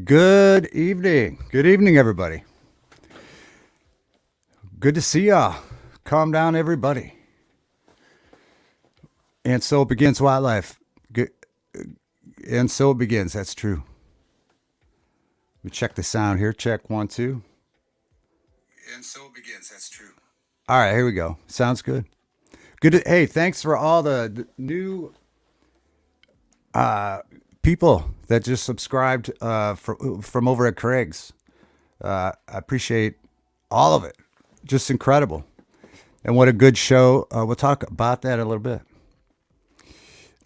Good evening. Good evening, everybody. Good to see y'all. Calm down, everybody. And so it begins wildlife. Good, and so it begins. That's true. We check the sound here. Check 1, 2. And so it begins. That's true. All right, here we go. Sounds good. Good. Hey, thanks for all the new people that just subscribed from over at Craig's. I appreciate all of it. Just incredible. And what a good show. We'll talk about that a little bit.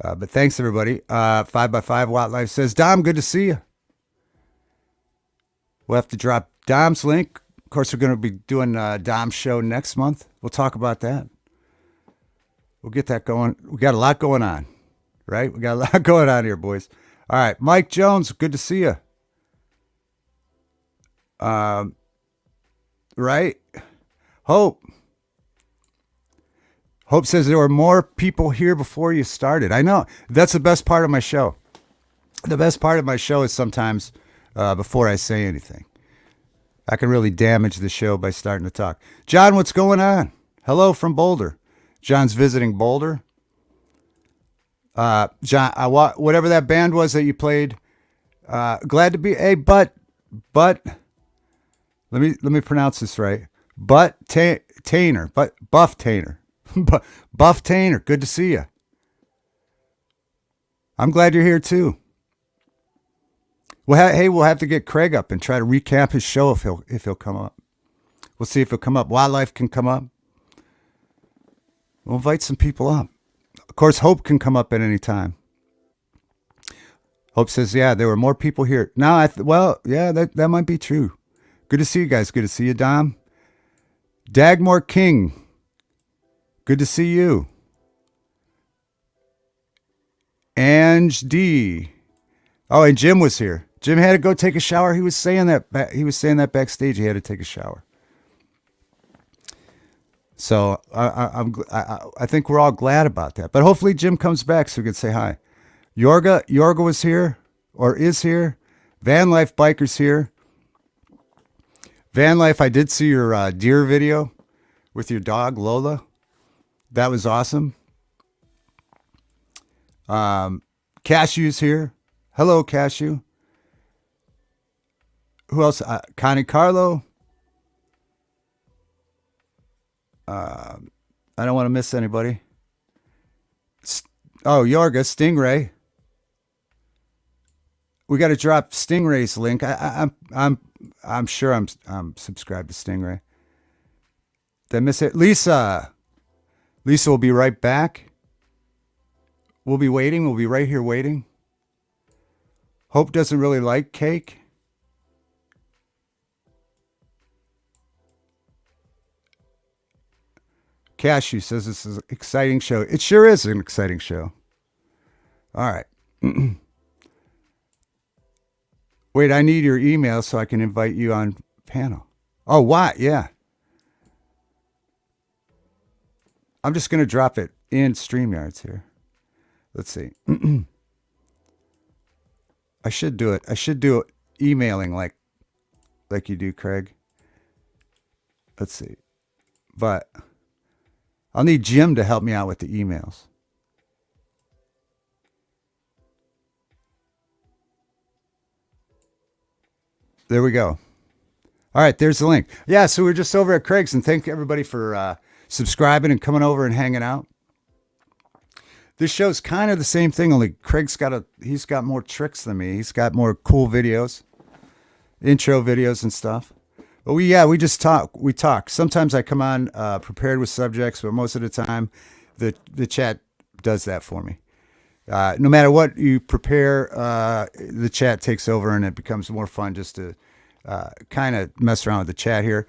But thanks, everybody. 5x5 Wildlife says, Dom, good to see you. We'll have to drop Dom's link. Of course, we're going to be doing Dom's show next month. We'll talk about that. We'll get that going. We got a lot going on, right? We got a lot going on here, boys. All right. Mike Jones, good to see you. Right? Hope says there were more people here before you started. I know. That's the best part of my show. The best part of my show is sometimes before I say anything. I can really damage the show by starting to talk. John, what's going on? Hello from Boulder. John's visiting Boulder. John, whatever that band was that you played, glad to be. Hey, but let me pronounce this right. Buff Tainer. Buff Tainer, good to see you. I'm glad you're here too. Well, we'll have to get Craig up and try to recap his show if he'll come up. We'll see if he'll come up. Wildlife can come up. We'll invite some people up. Of course, Hope can come up at any time. Hope says, yeah, there were more people here. Now, that might be true. Good to see you guys. Good to see you, Dom. Dagmore King. Good to see you. Ange D. Oh, and Jim was here. Jim had to go take a shower. He was saying that backstage. He had to take a shower. So I think we're all glad about that. But hopefully Jim comes back so we can say hi. Yorga was here or is here. Van Life Biker's here. Van Life, I did see your deer video with your dog Lola. That was awesome. Cashew's here. Hello, Cashew. Who else? Connie Carlo. I don't want to miss anybody. Yorga, Stingray. We got to drop Stingray's link. I'm sure I'm subscribed to Stingray. Did I miss it? Lisa will be right back. We'll be waiting. We'll be right here waiting. Hope doesn't really like cake. Cashew says this is an exciting show. It sure is an exciting show. All right. Wait, I need your email so I can invite you on panel. Oh, what? Yeah. I'm just going to drop it in StreamYards here. Let's see. I should do it. I should do emailing like you do, Craig. Let's see. But I'll need Jim to help me out with the emails. There we go. All right, there's the link. Yeah, so we're just over at Craig's, and thank everybody for subscribing and coming over and hanging out. This show's kind of the same thing, only Craig's he's got more tricks than me. He's got more cool videos, intro videos and stuff. But we just talk. We talk. Sometimes I come on prepared with subjects, but most of the time the chat does that for me. No matter what you prepare, the chat takes over and it becomes more fun just to kind of mess around with the chat here.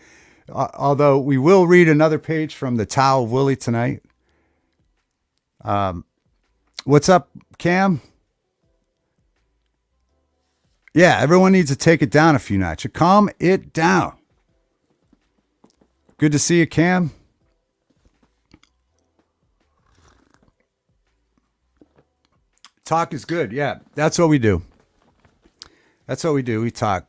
Although we will read another page from the Tao of Willie tonight. What's up, Cam? Yeah, everyone needs to take it down a few notches. Calm it down. Good to see you, Cam. Talk is good. Yeah, that's what we do. That's what we do. We talk.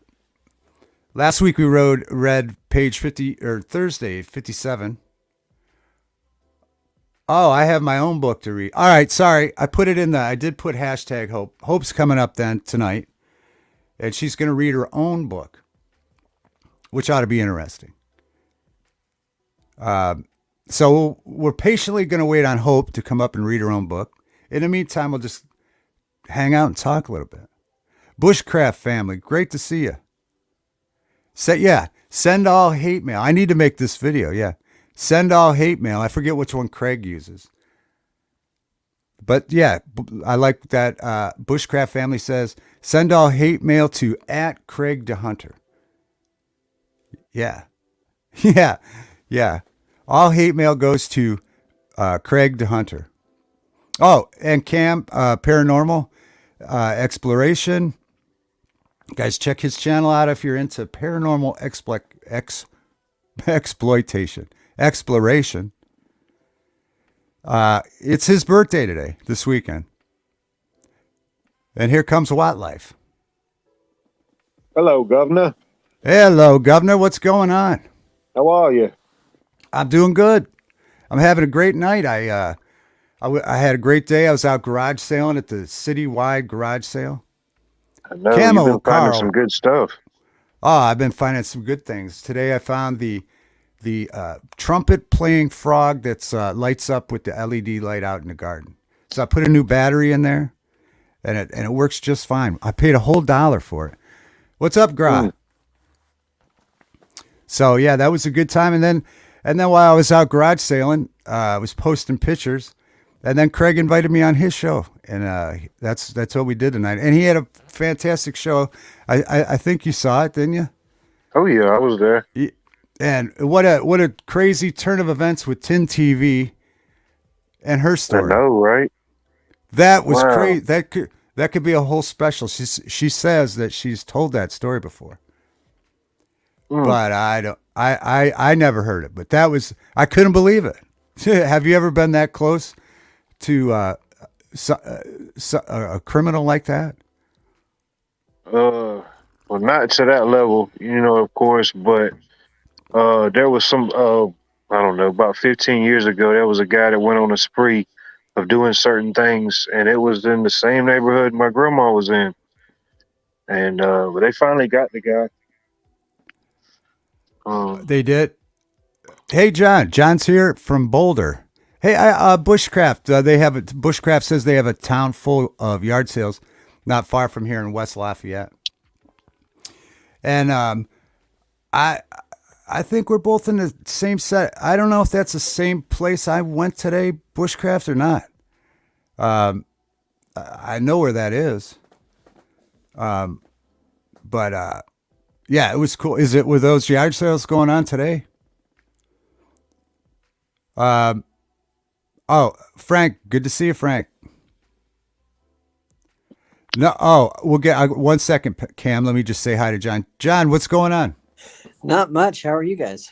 Last week we read page 50 or Thursday 57. Oh, I have my own book to read. All right, sorry. I did put hashtag Hope. Hope's coming up then tonight. And she's going to read her own book, which ought to be interesting. So we're patiently going to wait on Hope to come up and read her own book. In the meantime, we'll just hang out and talk a little bit. Bushcraft family, great to see you. Send all hate mail. I need to make this video, yeah. Send all hate mail. I forget which one Craig uses. But yeah, I like that. Bushcraft family says, send all hate mail to @CraigDeHunter. Yeah. Yeah. Yeah. All hate mail goes to Craig DeHunter. Oh, and Cam, Paranormal Exploration. Guys, check his channel out if you're into paranormal exploration. It's his birthday today, this weekend. And here comes Watt Life. Hello, Governor. Hello, Governor. What's going on? How are you? I'm doing good. I'm having a great night. I had a great day. I was out garage sailing at the citywide garage sale. I know you've been finding some good stuff. Oh, I've been finding some good things. Today I found the trumpet playing frog that's lights up with the LED light out in the garden. So I put a new battery in there, and it works just fine. I paid a whole $1 for it. What's up, Gra? So yeah, that was a good time. And then while I was out garage sailing, I was posting pictures, and then Craig invited me on his show, and that's what we did tonight. And he had a fantastic show. I think you saw it, didn't you? Oh yeah, I was there. And what a crazy turn of events with Tin TV and her story. I know, right? That was crazy. That could be a whole special. She says that she's told that story before. But I never heard it. But I couldn't believe it. Have you ever been that close to a criminal like that? Well, not to that level, of course, but there was some, I don't know, about 15 years ago, there was a guy that went on a spree of doing certain things, and it was in the same neighborhood my grandma was in. And but they finally got the guy. They did. Hey, John. John's here from Boulder. Hey, Bushcraft. Bushcraft says they have a town full of yard sales, not far from here in West Lafayette. And I think we're both in the same set. I don't know if that's the same place I went today, Bushcraft, or not. I know where that is. But yeah, it was cool. Were those yard sales going on today? Oh, Frank, good to see you, Frank. No, we'll get 1 second, Cam. Let me just say hi to John. John, what's going on? Not much. How are you guys?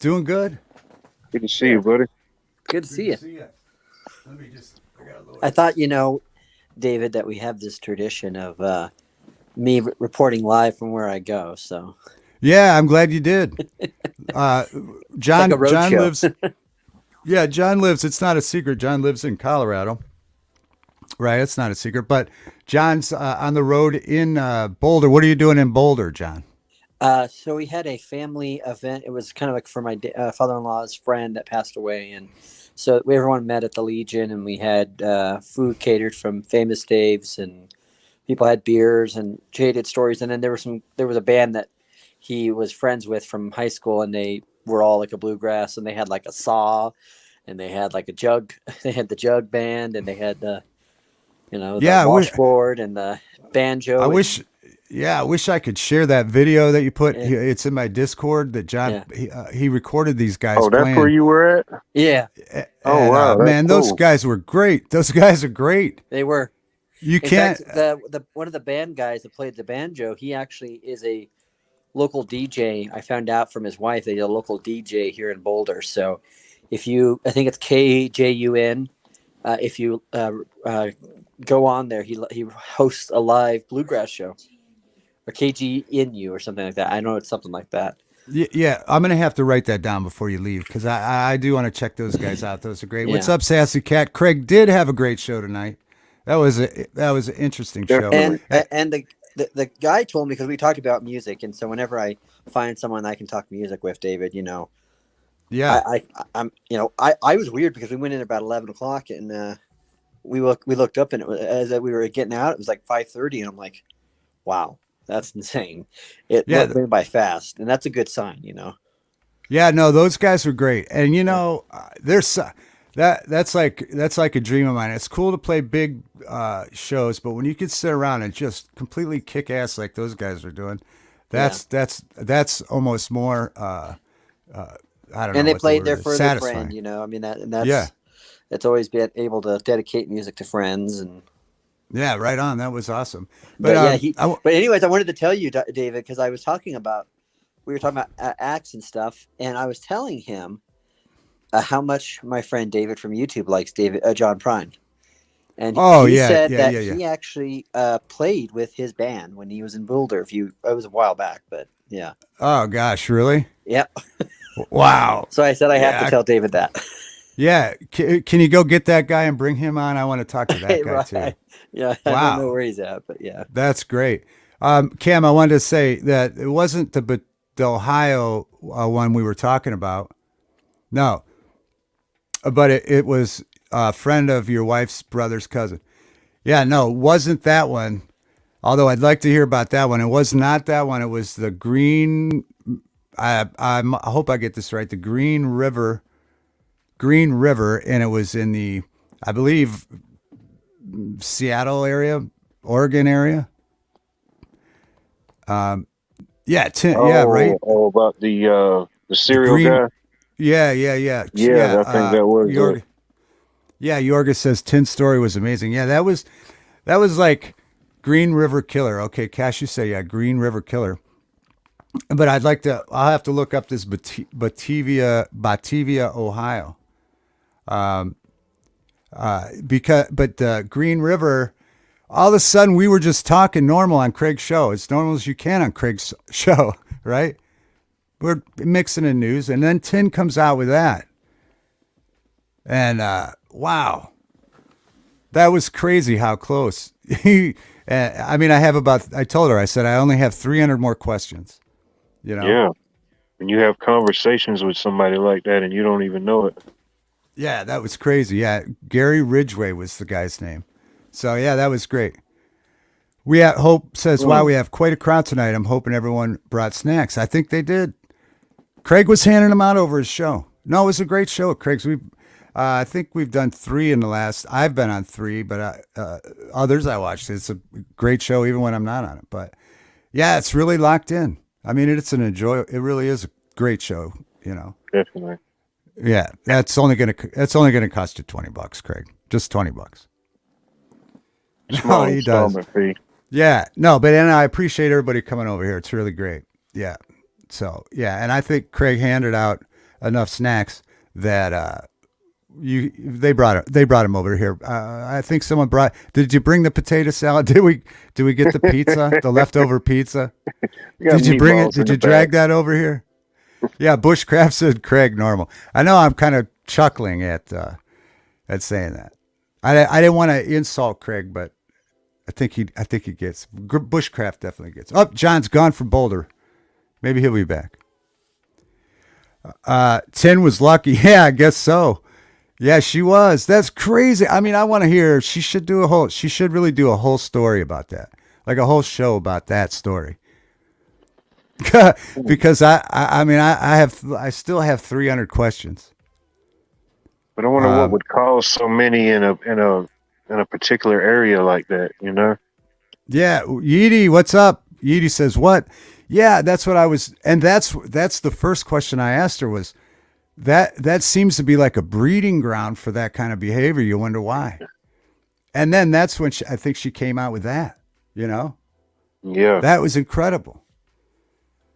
Doing good. Good to see you, buddy. Good to see you. Let me just. I thought, David, that we have this tradition of me reporting live from where I go. So. Yeah, I'm glad you did. John lives. Yeah, John lives. It's not a secret. John lives in Colorado. Right, it's not a secret. But John's on the road in Boulder. What are you doing in Boulder, John? So we had a family event. It was kind of like for my father-in-law's friend that passed away, and so everyone met at the Legion, and we had food catered from Famous Dave's, and people had beers and jaded stories. And then there was a band that he was friends with from high school, and they were all like a bluegrass, and they had like a saw, and they had like a jug. They had the jug band, and they had the washboard and the banjo. I wish I could share that video that you put. Yeah. It's in my Discord that John, he recorded these guys. Oh, that's playing. Where you were at? Yeah. Oh, wow. Man, cool. Those guys were great. Those guys are great. They were. In can't. Fact, one of the band guys that played the banjo, he actually is a local DJ. I found out from his wife that he's a local DJ here in Boulder. So I think it's KJUN. If you go on there, he hosts a live bluegrass show. or KG in you or something like that. I know it's something like that. Yeah, I'm gonna have to write that down before you leave because I do want to check those guys out. Those are great. What's Yeah. up, Sassy Cat? Craig did have a great show tonight. That was an interesting show. Definitely. And the guy told me, because we talked about music, and so whenever I find someone I can talk music with, David, Yeah, I'm I was weird because we went in about 11 o'clock, and we looked up, and it was, as we were getting out, it was like 5:30, and I'm like, wow, that's insane. It went by fast, and that's a good sign. Yeah, no, those guys were great, and there's that's like a dream of mine. It's cool to play big shows, but when you can sit around and just completely kick ass like those guys are doing, that's almost more. I don't know. And they what played the there word is. for their Satisfying. friend. I mean that's always been able to dedicate music to friends. And Yeah, right on. That was awesome. but anyways, I wanted to tell you, David, because we were talking about acts and stuff, and I was telling him how much my friend David from YouTube likes John Prine, and he said that he actually played with his band when he was in Boulder. It was a while back, but yeah. Oh gosh, really? Yep. Wow. So I said I have to tell David that. Yeah, can you go get that guy and bring him on? I want to talk to that guy right. too. Yeah, wow. I don't know where he's at, but yeah. That's great. Cam, I wanted to say that it wasn't the Ohio one we were talking about. No, but it was a friend of your wife's brother's cousin. Yeah, no, it wasn't that one. Although I'd like to hear about that one. It was not that one. It was the Green. I hope I get this right. The Green River, and it was in the, I believe, Seattle area, Oregon area. Right. Oh, about the cereal guy. Yeah. Yeah, I think that was Yorga. Yeah, Yorga says Tin's story was amazing. Yeah, that was like Green River Killer. Okay, Cash, you say Green River Killer. But I'll have to look up this Batavia, Ohio. But Green River, all of a sudden we were just talking normal on Craig's show, as normal as you can on Craig's show, right? We're mixing in news, and then Tin comes out with that. And wow, that was crazy how close. I told her, I said, I only have 300 more questions. Yeah. When you have conversations with somebody like that and you don't even know it. Yeah, that was crazy. Yeah, Gary Ridgway was the guy's name. So yeah, that was great. Hope says, wow, we have quite a crowd tonight. I'm hoping everyone brought snacks. I think they did. Craig was handing them out over his show. No, it was a great show at Craig's. I think we've done 3 in the last. I've been on 3, but others I watched. It's a great show even when I'm not on it. But yeah, it's really locked in. I mean, it really is a great show, Definitely. Yeah, that's only gonna cost you $20, Craig. Just $20. Small installment fee. Yeah, no, but and I appreciate everybody coming over here. It's really great. Yeah. So yeah, and I think Craig handed out enough snacks that they brought him over here. I think someone brought. Did you bring the potato salad? Did we get the pizza, the leftover pizza? Did you bring it? Did you drag that over here? Yeah, Bushcraft said Craig normal. I know I'm kind of chuckling at saying that. I didn't want to insult Craig, but I think he gets. Bushcraft definitely gets. Oh, John's gone from Boulder. Maybe he'll be back. Tin was lucky. Yeah, I guess so. Yeah, she was. That's crazy. I mean, I want to hear. She should really do a whole story about that, like a whole show about that story. Because I still have 300 questions. But I wonder what would cause so many in a particular area like that, Yeah, Yeedy, what's up? Yeedy says what? Yeah, that's what I was, and that's the first question I asked her was that seems to be like a breeding ground for that kind of behavior. You wonder why, and then that's when I think she came out with that. Yeah, that was incredible.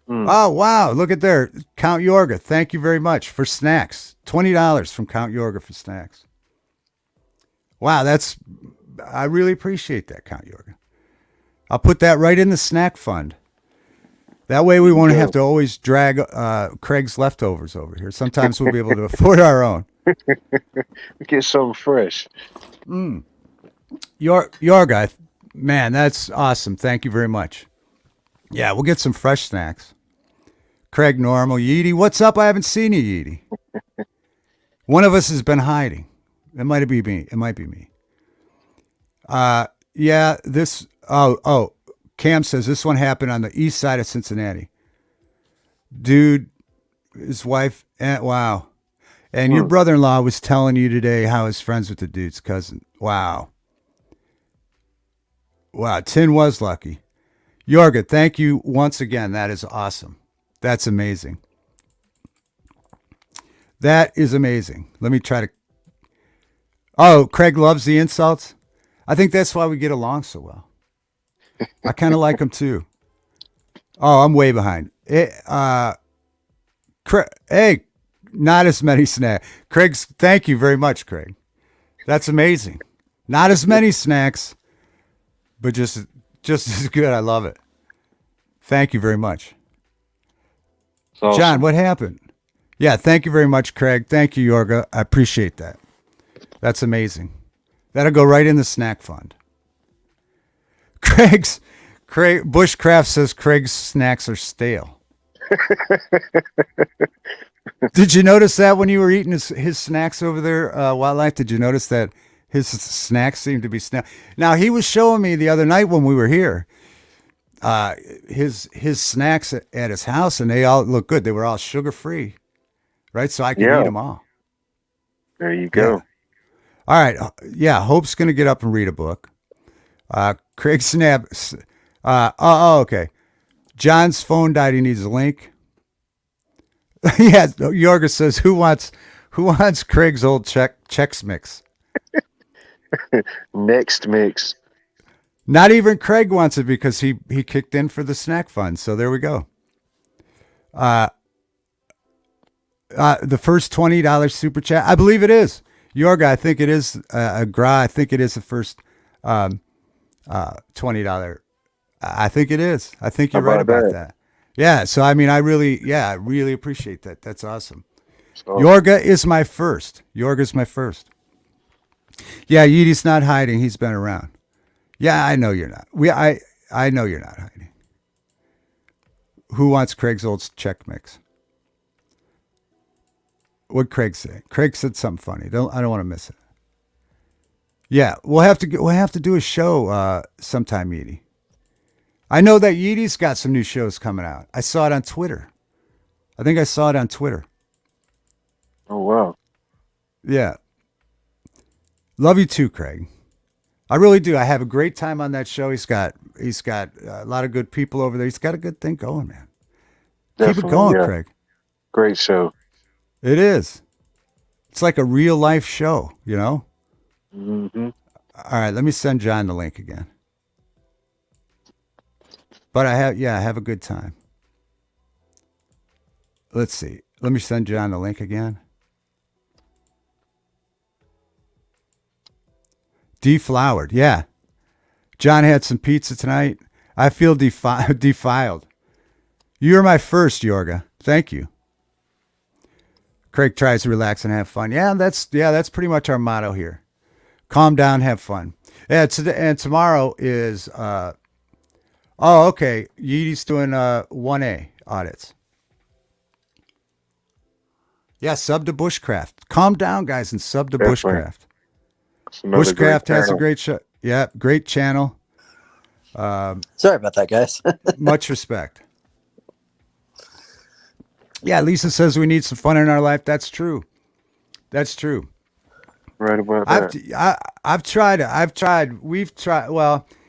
Oh, wow. Look at there. Count Yorga. Thank you very much for snacks. $20 from Count Yorga for snacks. Wow. I really appreciate that, Count Yorga. I'll put that right in the snack fund. That way we won't Yeah. have to always drag Craig's leftovers over here. Sometimes we'll be able to afford our own. Get something fresh. Your guy, man, that's awesome. Thank you very much. Yeah, we'll get some fresh snacks. Craig, normal. Yeety, what's up? I haven't seen you, Yeety. One of us has been hiding. It might be me. It might be me. Yeah, this. Oh. Cam says this one happened on the east side of Cincinnati. Dude, his wife. Wow. And your brother-in-law was telling you today how he's friends with the dude's cousin. Wow. Wow. Tin was lucky. Yorga, thank you once again. That is awesome. That's amazing. That is amazing. Let me try to. Oh, Craig loves the insults. I think that's why we get along so well. I kind of like him too. Oh, I'm way behind. Hey, not as many snacks. Craig's, thank you very much, Craig. That's amazing. Not as many snacks, but just as good. I love it. Thank you very much. Awesome. John, what happened? Yeah, thank you very much, Craig. Thank you, Yorga. I appreciate that. That's amazing. That'll go right in the snack fund. Craig Bushcraft says Craig's snacks are stale. Did you notice that when you were eating his snacks over there, Wildlife? Did you notice that his snacks seemed to be stale? Now, he was showing me the other night when we were here his snacks at his house, and they all look good. They were all sugar-free, right? So I could eat them all. There you go. Yeah. All right. Yeah, Hope's going to get up and read a book. Craig Snap. Okay. John's phone died. He needs a link. Yeah, Yorga says, who wants Craig's old Chex Mix? Next mix. Not even Craig wants it because he kicked in for the snack fund. So there we go. The first $20 super chat, I believe it is. Yorga, I think it is. I think it is the first $20. I think it is. I think you're right about that. Yeah. So I mean, I really appreciate that. That's awesome. Yorga is my first. Yorga's my first. Yeah, Yeety's not hiding. He's been around. Yeah, I know you're not. I know you're not hiding. Who wants Craig's old Chex Mix? What'd Craig say? Craig said something funny. I don't want to miss it. Yeah, we'll have to do a show sometime, Yeety. I know that Yeety's got some new shows coming out. I saw it on Twitter. I think I saw it on Twitter. Oh wow. Yeah. Love you too, Craig. I really do. I have a great time on that show. He's got a lot of good people over there. He's got a good thing going, man. Definitely, keep it going, yeah. Craig. Great show. It is. It's like a real life show, you know? Mm-hmm. All right, let me send John the link again. But I have a good time. Let's see. Let me send John the link again. Deflowered, yeah. John had some pizza tonight. I feel defiled. You're my first, Yorga. Thank you. Craig tries to relax and have fun. Yeah, that's pretty much our motto here. Calm down, have fun. Yeah, and tomorrow is okay. Yeety's doing 1A audits. Yeah, sub to Bushcraft. Calm down, guys, and sub to Bushcraft. Bushcraft has a great show. Yeah, great channel. Sorry about that, guys. Much respect. Yeah, Lisa says we need some fun in our life. That's true. That's true. Right about that. I've tried.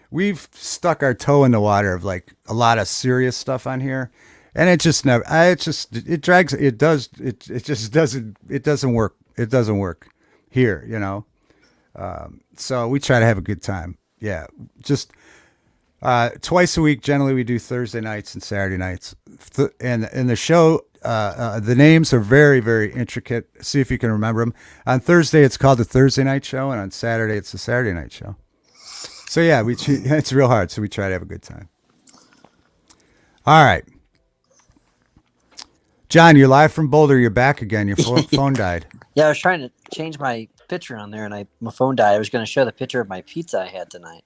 We've stuck our toe in the water of like a lot of serious stuff on here, and it just never. It drags. It just doesn't work. It doesn't work here, you know. So we try to have a good time. Yeah, just twice a week. Generally, we do Thursday nights and Saturday nights, and the show. The names are very, very intricate. See if you can remember them. On Thursday, it's called the Thursday Night Show, and on Saturday, it's the Saturday Night Show. So yeah, it's real hard. So we try to have a good time. All right, John, you're live from Boulder. You're back again. Your phone died. Yeah, I was trying to change my picture on there, and my phone died. I was going to show the picture of my pizza I had tonight.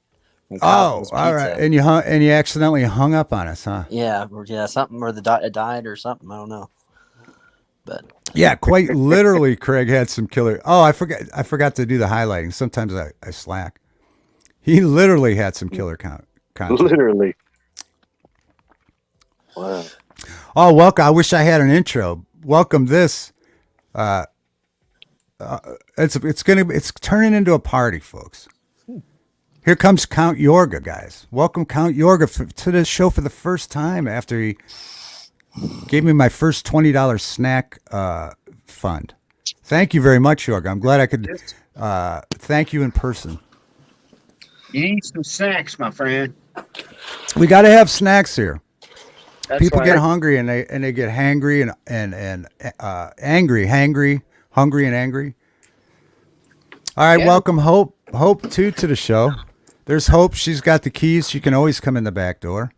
From Oh, Cosmo's all right. Pizza. And you accidentally hung up on us, huh? Yeah, something, or it died or something. I don't know. But Yeah, quite literally, Craig had some killer. Oh, I forgot to do the highlighting. Sometimes I slack. He literally had some killer content. Literally. Wow. Oh, welcome. I wish I had an intro. Welcome this. It's turning into a party, folks. Here comes Count Yorga, guys. Welcome Count Yorga to the show for the first time after he gave me my first $20 snack fund. Thank you very much, Yorga. I'm glad I could thank you in person. You need some snacks, my friend. We got to have snacks here. That's People why get hungry and they get hangry and hungry and angry. All right, Yeah. welcome Hope too to the show. There's Hope. She's got the keys. She can always come in the back door.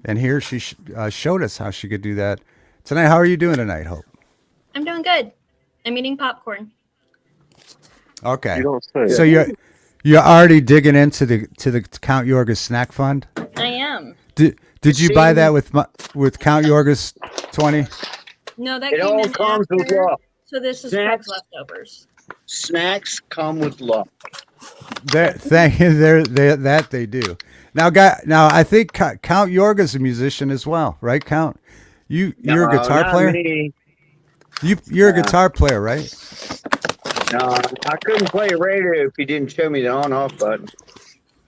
And here she showed us how she could do that tonight. How are you doing tonight, Hope? I'm doing good. I'm eating popcorn. Okay. You don't say. So you're already digging into the Count Yorga's snack fund. I am. Did you buy that with Count Yorga's 20? No, that It came all in comes with after. love. So this is Snacks. Craig's leftovers. Snacks come with love. That they do. Now I think Count Yorga's a musician as well, right? Count, you're a guitar not player. me. You're a guitar player, right? No, I couldn't play a radio if you didn't show me the on-off button.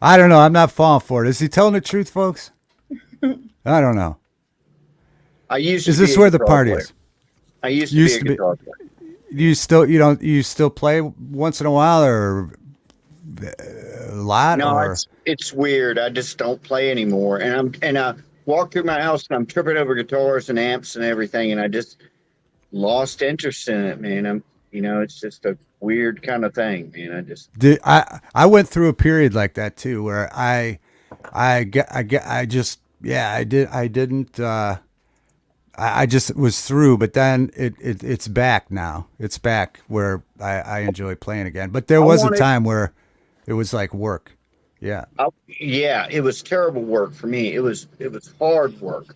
I don't know. I'm not falling for it. Is he telling the truth, folks? I don't know. I used. Is to be this a where the guitar party player. is? I used Used to to be be- a guitar player. You still play once in a while or a lot No, or it's weird. I just don't play anymore. And I walk through my house and I'm tripping over guitars and amps and everything, and I just lost interest in it, man. It's just a weird kind of thing, man. I went through a period like that too where I just was through, but then it's back now. It's back where I enjoy playing again. But there was a time where it was like work. Yeah. Yeah, it was terrible work for me. It was hard work,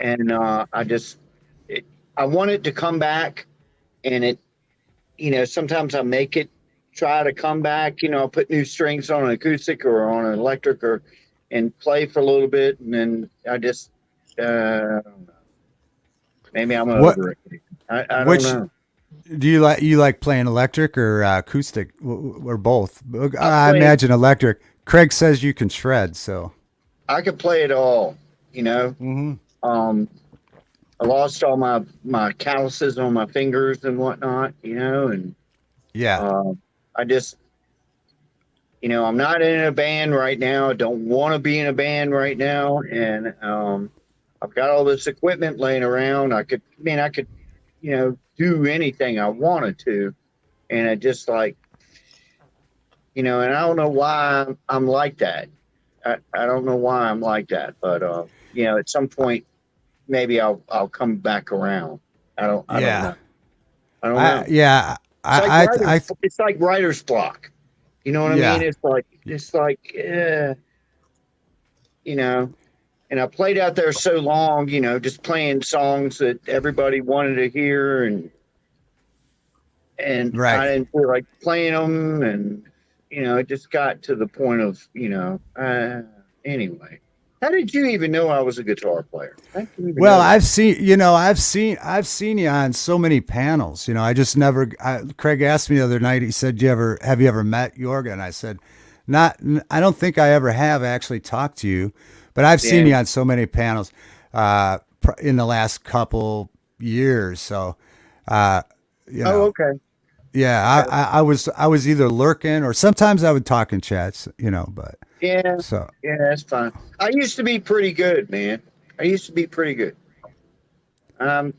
and I want it to come back, and sometimes I make it try to come back. I'll put new strings on an acoustic or on an electric and play for a little bit, and then I just I don't know. Maybe I'm over it. I don't know. Do you like playing electric or acoustic or both? I imagine electric. Craig says you can shred, so I could play it all. Mm-hmm. I lost all my calluses on my fingers and whatnot, and yeah. I just, I'm not in a band right now. I don't want to be in a band right now, and I've got all this equipment laying around. I could, do anything I wanted to, and it just like, and I don't know why I'm like that. I don't know why I'm like that, but at some point maybe I'll come back around. I don't know. I don't know. Yeah. It's like writer's block. You know what I mean? It's like and I played out there so long, just playing songs that everybody wanted to hear, and right. I didn't feel like playing them, and it just got to the point of anyway. How did you even know I was a guitar player? Well, I've seen you on so many panels. I just never. Craig asked me the other night. He said, have you ever met Yorga? And I said, not. I don't think I ever have actually talked to you, but I've seen you on so many panels in the last couple years. So, Oh, okay. Yeah, I was either lurking or sometimes I would talk in chats. But yeah, so yeah, that's fine. I used to be pretty good, man. I used to be pretty good. I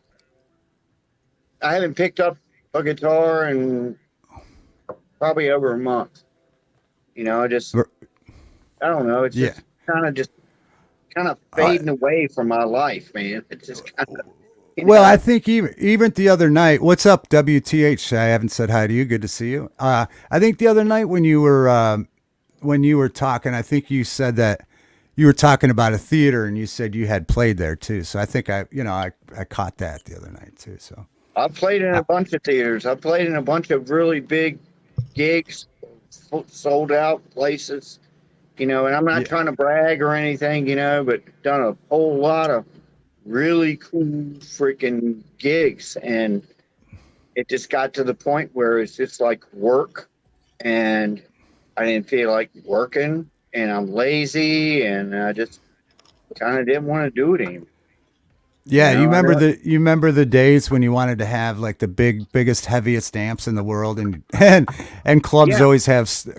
haven't picked up a guitar in probably over a month. I don't know. It's just kind of fading away from my life, man. It's just kind of. Well, I think even the other night, what's up, WTH? I haven't said hi to you. Good to see you. I think the other night when you were talking, I think you said that you were talking about a theater and you said you had played there too. So I think I caught that the other night too. So I played in a bunch of theaters. I played in a bunch of really big gigs, sold out places, and I'm not yeah, trying to brag or anything, but done a whole lot of really cool freaking gigs. And it just got to the point where it's just like work, and I didn't feel like working, and I'm lazy, and I just kind of didn't want to do it anymore. yeah. You know, I don't, You remember the days when you wanted to have like the biggest, heaviest amps in the world, and and yeah,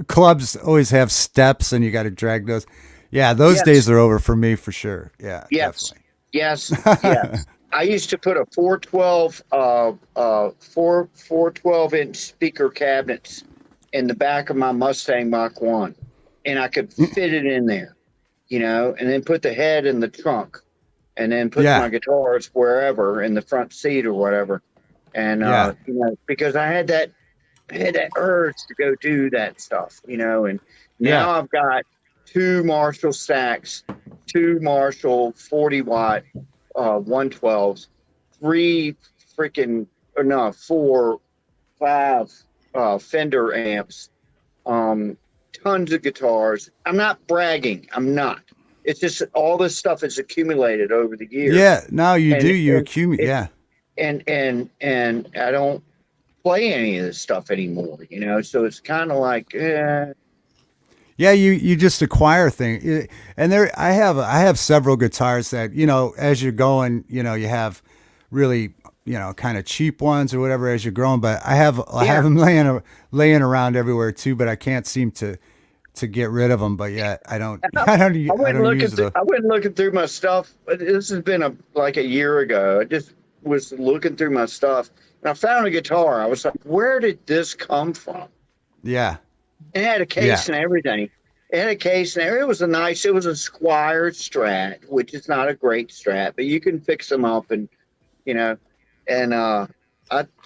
clubs always have steps, and you got to drag those. Yeah, those days yes, are over for me for sure. Yeah, yes, definitely. yes, yes. I used to put a 412 inch speaker cabinets in the back of my Mustang Mach 1, and I could fit it in there, and then put the head in the trunk, and then put Yeah, my guitars wherever in the front seat or whatever. And yeah, because I had that urge to go do that stuff, and yeah, now I've got two Marshall stacks, two Marshall 40-watt 112s, three freaking, or no, four, five Fender amps, um, tons of guitars. I'm not bragging. I'm not. It's just all this stuff is accumulated over the years, yeah. Now you do. and You accumulate. it Yeah. and I don't play any of this stuff anymore. So it's kind of like, Yeah, you just acquire things, and I have several guitars that as you're going, you have really kind of cheap ones or whatever as you're growing. But I have yeah. them laying around everywhere too. But I can't seem to get rid of them. But yet I don't I don't use the I went looking through my stuff. This has been like a year ago. I just was looking through my stuff, and I found a guitar. I was like, where did this come from? yeah It had a yeah case and everything. It had a case and it was it was a Squire Strat, which is not a great Strat, but you can fix them up, and you know, and I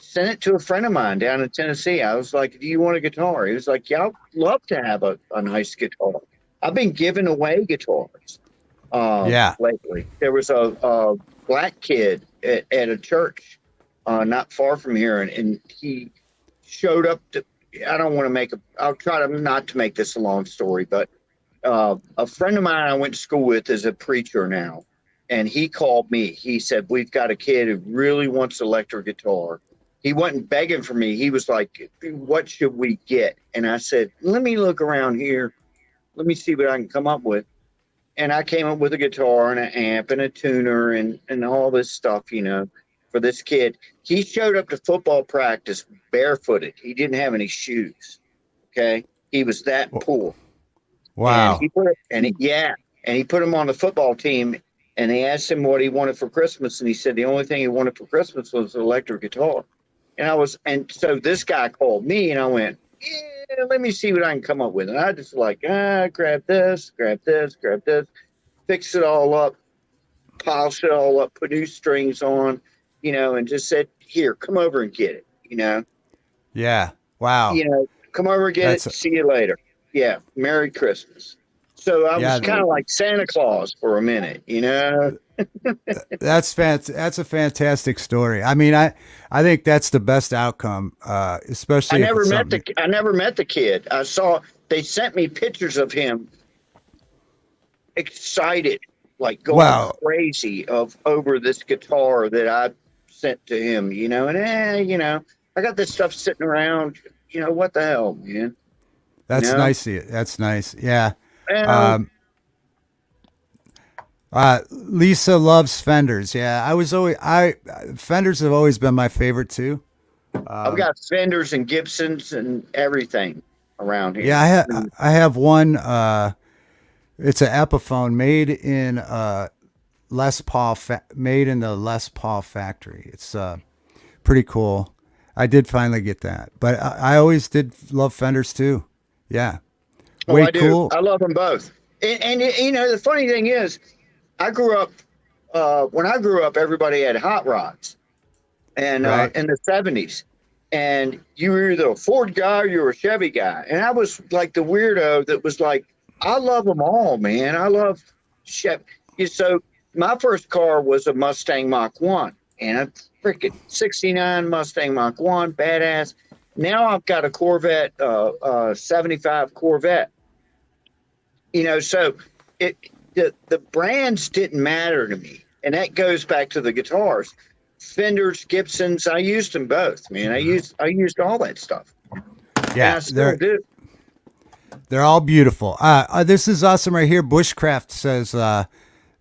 sent it to a friend of mine down in Tennessee. I was like, do you want a guitar? He was like, yeah, I'd love to have a nice guitar. I've been giving away guitars yeah. lately. There was a black kid at a church not far from here, and he showed up to, I don't want to I'll try to not to make this a long story, but a friend of mine I went to school with is a preacher now. And he called me. He said, we've got a kid who really wants electric guitar. He wasn't begging for me. He was like, what should we get? And I said, let me look around here. Let me see what I can come up with. And I came up with a guitar and an amp and a tuner and all this stuff, for this kid. He showed up to football practice barefooted. He didn't have any shoes. Okay. He was that poor. And Wow. he put him on the football team. And they asked him what he wanted for Christmas, and he said the only thing he wanted for Christmas was an electric guitar. And so this guy called me, and I went, yeah, let me see what I can come up with. And I just grab this, fix it all up, polish it all up, put new strings on, and just said, here, come over and get it, Yeah. Wow. come over and get That's it. See you later. Yeah. Merry Christmas. So I was yeah. kind of like Santa Claus for a minute, That's That's a fantastic story. I mean, I think that's the best outcome, I especially if never it's met something. I never met the kid. They sent me pictures of him excited, like going Wow. crazy over this guitar that I sent to him, and I got this stuff sitting around, what the hell, man, you That's know? nice. That's nice. Yeah. Well, Um, Lisa loves Fenders. Yeah. Fenders have always been my favorite too. I've Um, got Fenders and Gibsons and everything around yeah. here. I have one, it's an Epiphone made in the Les Paul factory. It's, pretty cool. I did finally get that, but I always did love Fenders too. Yeah. Oh, Way I do. cool. I love them both. And the funny thing is, I grew up when I grew up, everybody had hot rods, and Right. in the '70s, and you were either a Ford guy or you were a Chevy guy, and I was like the weirdo that was like, I love them all, man. I love Chevy. So my first car was a Mustang Mach 1, and a freaking '69 Mustang Mach 1, badass. Now I've got a Corvette, 75 Corvette. So it the brands didn't matter to me, and that goes back to the guitars, Fenders, Gibsons. I used them both, man. I used all that stuff. And Yeah, I still do. they're all beautiful. This is awesome right here. Bushcraft says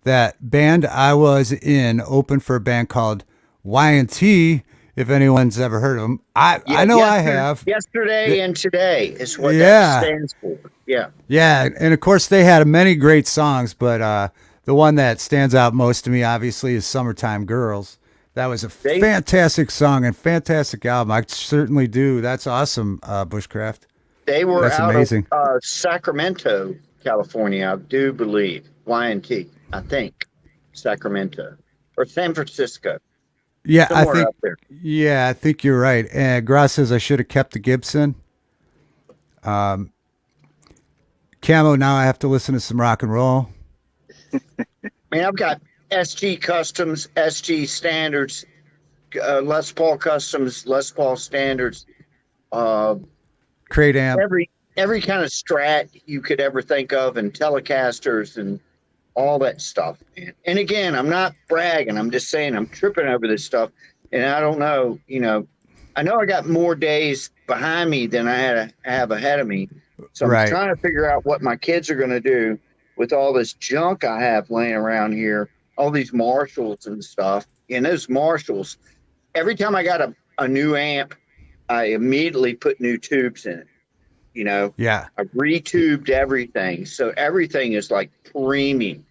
that band I was in opened for a band called Y&T. If anyone's ever heard of them, I know I have. Yesterday and today is what Yeah. that stands for. Yeah. Yeah, and of course they had many great songs, but the one that stands out most to me, obviously, is "Summertime Girls." That was a fantastic song and fantastic album. I certainly do. That's awesome, Bushcraft. They were That's out amazing. of Sacramento, California, I do believe. Y&T, I think. Sacramento. Or San Francisco. Yeah, Somewhere up there. Yeah, I think you're right. And Gross says I should have kept the Gibson. Camo, now I have to listen to some rock and roll. Man, I've got SG Customs, SG Standards, Les Paul Customs, Les Paul Standards, Crate amp. every kind of Strat you could ever think of, and Telecasters and all that stuff. And again, I'm not bragging. I'm just saying I'm tripping over this stuff, and I don't know. I know I got more days behind me than I have ahead of me. So I'm trying to figure out what my kids are going to do with all this junk I have laying around here, all these Marshalls and stuff. And those Marshalls, every time I got a new amp, I immediately put new tubes in it. Yeah. I retubed everything. So everything is like premium.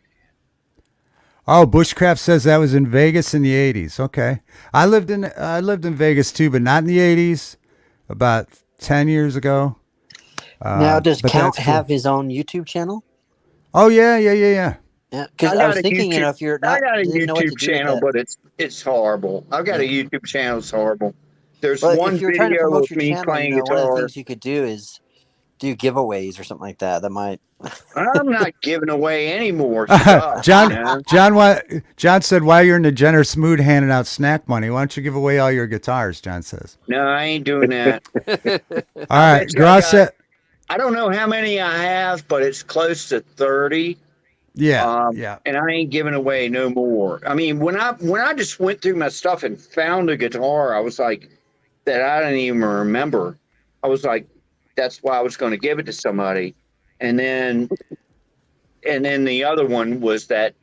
Oh, Bushcraft says that was in Vegas in the 80s. Okay. I lived in Vegas too, but not in the 80s, about 10 years ago. Now, does but Count that's cool. have his own YouTube channel? Oh, yeah. Yeah, because I was thinking, YouTube, if you're not, I got a didn't know what to YouTube do with channel, that. but it's horrible. I've got a YouTube channel. It's horrible. There's But one if you're trying to video promote of your me channel, playing one of the guitar. things you could do is do giveaways or something like that. That might. I'm not giving away any more stuff. John said, while you're in a generous mood handing out snack money, why don't you give away all your guitars? John says. No, I ain't doing that. All right, Gross said. I don't know how many I have, but it's close to 30. Yeah, And I ain't giving away no more. I mean, when I just went through my stuff and found a guitar, I was like, that I didn't even remember. I was like, that's why I was going to give it to somebody. And then the other one was that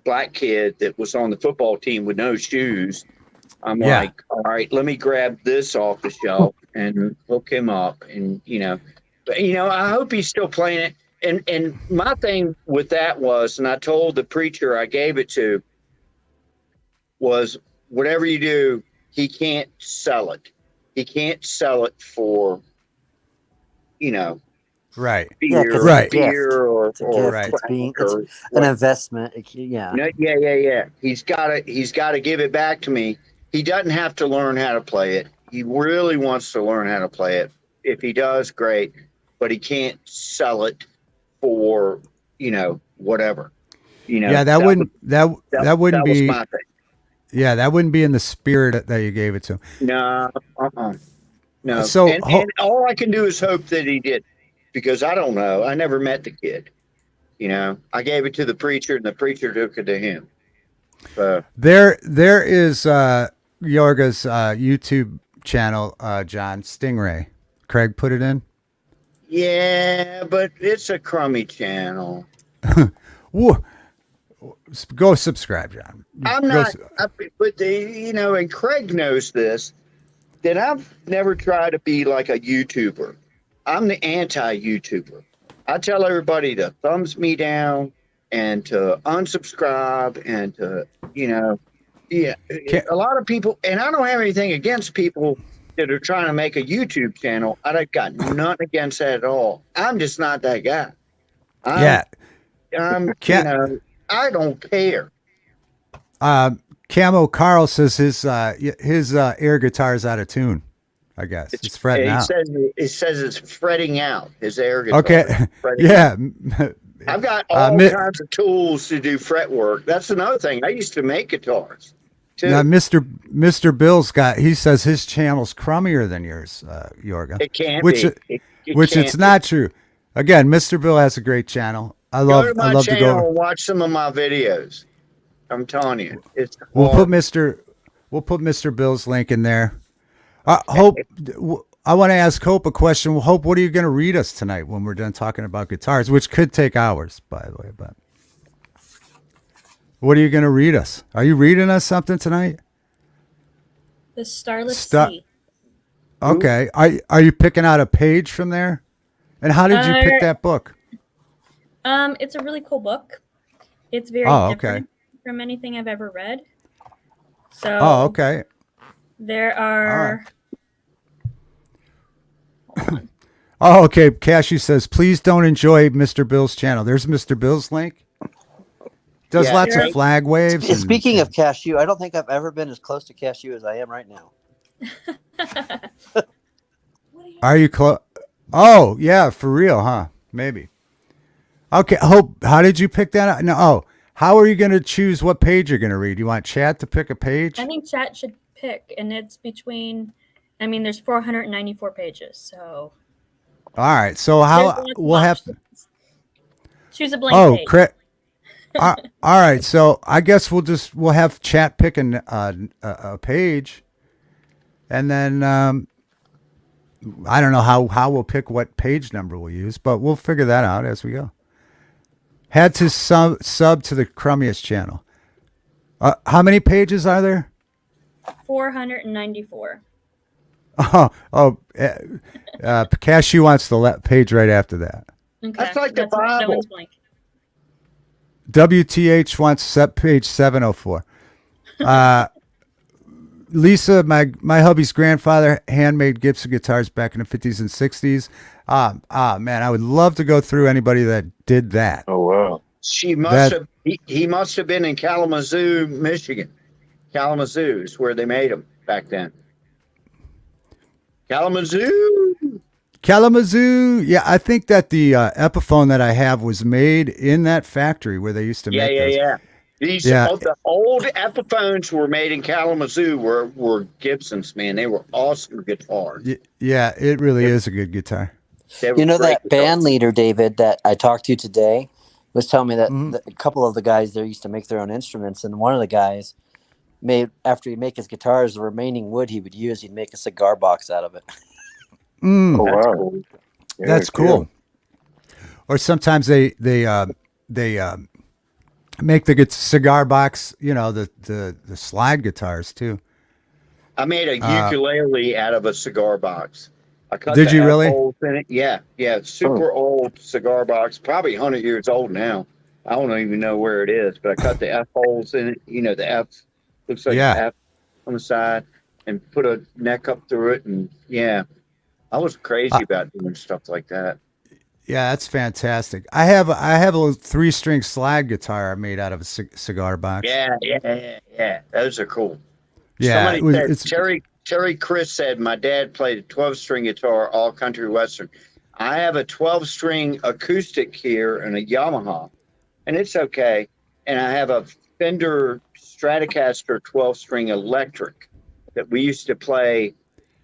black kid that was on the football team with no shoes. I'm like, all right, let me grab this off the shelf and hook him up. And, but, I hope he's still playing it. And my thing with that was, and I told the preacher I gave it to, was whatever you do, he can't sell it. He can't sell it for, right. Beer, right. beer or It's a gift. right. It's an investment. Yeah. No, yeah. He's got to give it back to me. He doesn't have to learn how to play it. He really wants to learn how to play it. If he does, great. But he can't sell it for, whatever. That wouldn't be my thing. Yeah, that wouldn't be in the spirit that you gave it to. No, no. So and all I can do is hope that he did, because I don't know. I never met the kid. I gave it to the preacher, and the preacher took it to him. There is Yorga's YouTube channel, John Stingray. Craig put it in. Yeah, but it's a crummy channel. Go subscribe, John. I'm not, but and Craig knows this, that I've never tried to be like a YouTuber. I'm the anti-YouTuber. I tell everybody to thumbs me down and to unsubscribe and to, a lot of people, and I don't have anything against people that are trying to make a YouTube channel. I got nothing against that at all. I'm just not that guy. I don't care. Camo Carl says his air guitar is out of tune. I guess it's fretting out. It says it's fretting out his air guitar. Okay, Fretting out. yeah. I've got all kinds of tools to do fret work. That's another thing. I used to make guitars too. Now, Mr. Bill's he says his channel's crummier than yours, Yorga. It can't which be. Which it's not true. Again, Mr. Bill has a great channel. I love to my to channel go. and watch some of my videos. I'm telling you, it's We'll hard. put Mr. Bill's link in there. Hope, I want to ask Hope a question. Hope, what are you going to read us tonight when we're done talking about guitars, which could take hours, by the way. But what are you going to read us? Are you reading us something tonight? The Starless Star- Sea. Okay. Are you picking out a page from there? And how did you pick that book? It's a really cool book. It's very different from anything I've ever read. So Okay. there are. Oh, okay. Cashew says, please don't enjoy Mr. Bill's channel. There's Mr. Bill's link. Does lots of flag waves. Speaking of Cashew, I don't think I've ever been as close to Cashew as I am right now. Are you close? Oh, yeah, for real, huh? Maybe. Okay, Hope, how did you pick that out? No, how are you going to choose what page you're going to read? You want chat to pick a page? I think chat should pick, and it's between. I mean, there's 494 pages, so. All right, so we'll have to choose a blank page. All right, so I guess we'll have chat picking a page, and then I don't know how we'll pick what page number we'll use, but we'll figure that out as we go. Had to sub to the crummiest channel. How many pages are there? 494. Cashew wants the page right after that. Okay. That's like the That Bible. one's blank. WTH wants page 704. Lisa, my hubby's grandfather handmade Gibson guitars back in the 50s and 60s. Man, I would love to go through anybody that did that. Oh wow. He must have been in Kalamazoo, Michigan. Kalamazoo is where they made them back then. Kalamazoo. Yeah, I think that the Epiphone that I have was made in that factory where they used to make those. Yeah. The old Epiphones were made in Kalamazoo were Gibsons, man. They were awesome guitars. Yeah, it really is a good guitar. You know, that band leader, David, that I talked to today was telling me that a couple of the guys there used to make their own instruments. And one of the guys after he'd make his guitars, the remaining wood he would use, he'd make a cigar box out of it. Oh wow. Yeah, That's cool. Or sometimes they make the cigar box, the slide guitars too. I made a ukulele out of a cigar box. I cut Did the you F really? holes in it. Yeah. Super old cigar box, probably 100 years old now. I don't even know where it is, but I cut the F holes in it. You know, the F looks like an F on the side, and put a neck up through it. And I was crazy about doing stuff like that. Yeah, that's fantastic. I have a 3-string slide guitar I made out of a cigar box. Yeah. Those are cool. Yeah, somebody said, Terry Chris said my dad played a 12-string guitar, all country western. I have a 12-string acoustic here and a Yamaha, and it's okay. And I have a Fender Stratocaster 12-string electric that we used to play.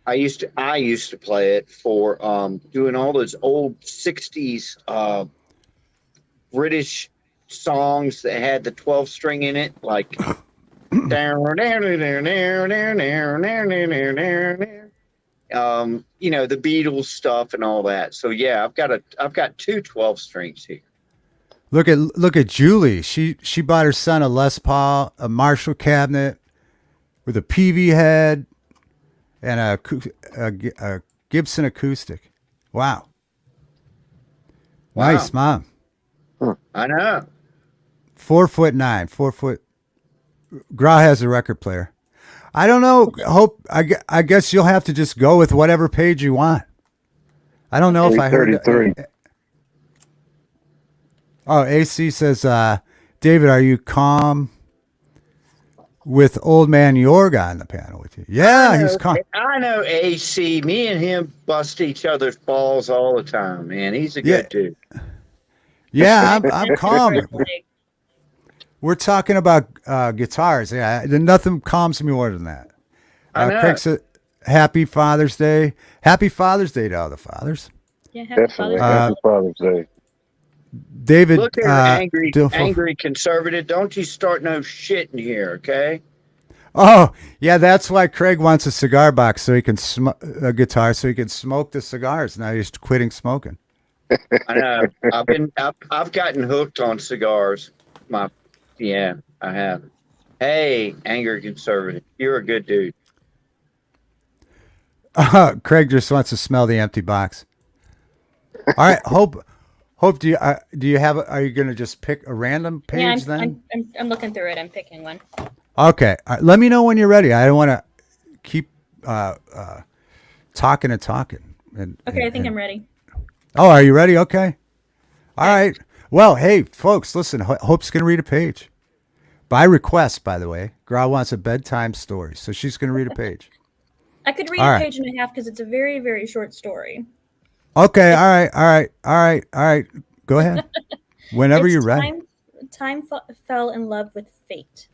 I used to play it for doing all those old 60s British songs that had the 12-string in it, like the Beatles stuff and all that. So yeah, I've got 2 12-strings here. Look at Julie. She bought her son a Les Paul, a Marshall cabinet with a PV head and a Gibson acoustic. Wow. Nice, Mom. I know. 4'9", 4 foot. Gra has a record player. I don't know. Hope. I guess you'll have to just go with whatever page you want. I don't know if I heard. 33. Oh, AC says, David, are you calm? with old man Yorga on the panel with you. Yeah, he's I know AC. Me and him bust each other's balls all the time, man. He's a yeah, good dude. yeah. I'm That's calm. what it's like. We're talking about guitars. Yeah, nothing calms me more than that. I know. Craig said, "Happy Father's Day! Happy Father's Day to all the fathers." Yeah, happy Definitely. Father's Day. Happy Father's Day. David, Look here, angry conservative. Don't you start no shit in here, okay? Oh, yeah, that's why Craig wants a cigar box so he can a guitar so he can smoke the cigars. Now he's quitting smoking. I know. I've gotten hooked on cigars. Yeah, I have. Hey, angry conservative, you're a good dude. Craig just wants to smell the empty box. All right, Hope, do you have? Are you going to just pick a random page then? I'm looking through it. I'm picking one. Okay, all right, let me know when you're ready. I don't want to keep talking and talking. Okay, I think I'm ready. Oh, are you ready? Okay. All right. Well, hey, folks, listen. Hope's going to read a page. By request, by the way. Gra wants a bedtime story, so she's going to read a page. I could read a page and a half because it's a very, very short story. Okay. All right. Go ahead. Whenever you're ready. Time fell in love with fate.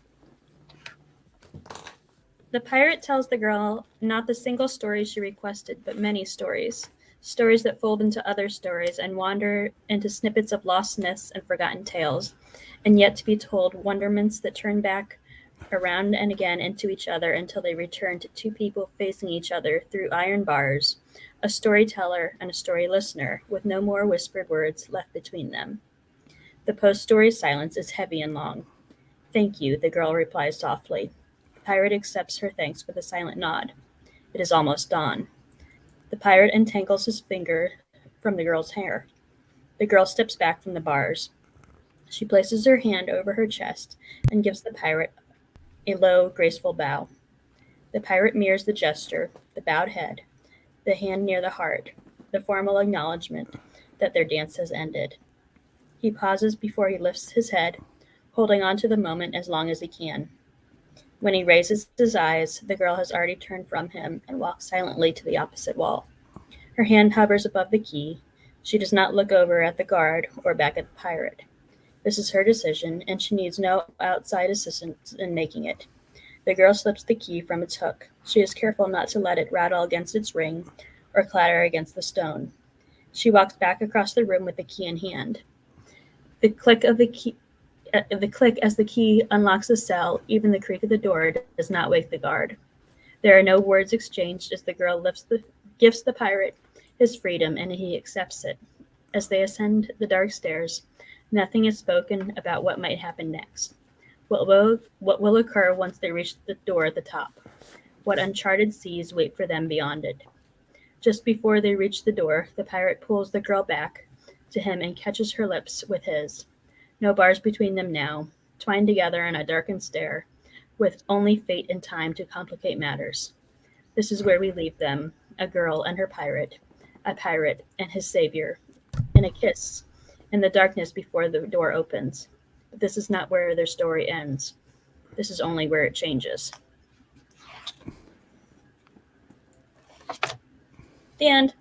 The pirate tells the girl not the single story she requested, but many stories. Stories that fold into other stories and wander into snippets of lost myths and forgotten tales, and yet to be told wonderments that turn back around and again into each other until they return to two people facing each other through iron bars, a storyteller and a story listener, with no more whispered words left between them. The post-story silence is heavy and long. Thank you, the girl replies softly. The pirate accepts her thanks with a silent nod. It is almost dawn. The pirate untangles his finger from the girl's hair. The girl steps back from the bars. She places her hand over her chest and gives the pirate a low, graceful bow. The pirate mirrors the gesture, the bowed head, the hand near the heart, the formal acknowledgement that their dance has ended. He pauses before he lifts his head, holding on to the moment as long as he can. When he raises his eyes, the girl has already turned from him and walks silently to the opposite wall. Her hand hovers above the key. She does not look over at the guard or back at the pirate. This is her decision, and she needs no outside assistance in making it. The girl slips the key from its hook. She is careful not to let it rattle against its ring or clatter against the stone. She walks back across the room with the key in hand. The click as the key unlocks the cell, even the creak of the door does not wake the guard. There are no words exchanged as the girl gives the pirate his freedom, and he accepts it. As they ascend the dark stairs, nothing is spoken about what might happen next. What will occur once they reach the door at the top? What uncharted seas wait for them beyond it? Just before they reach the door, the pirate pulls the girl back to him and catches her lips with his. No bars between them now, twined together in a darkened stair, with only fate and time to complicate matters. This is where we leave them, a girl and her pirate, a pirate and his savior, in a kiss, in the darkness before the door opens. But this is not where their story ends. This is only where it changes. The end.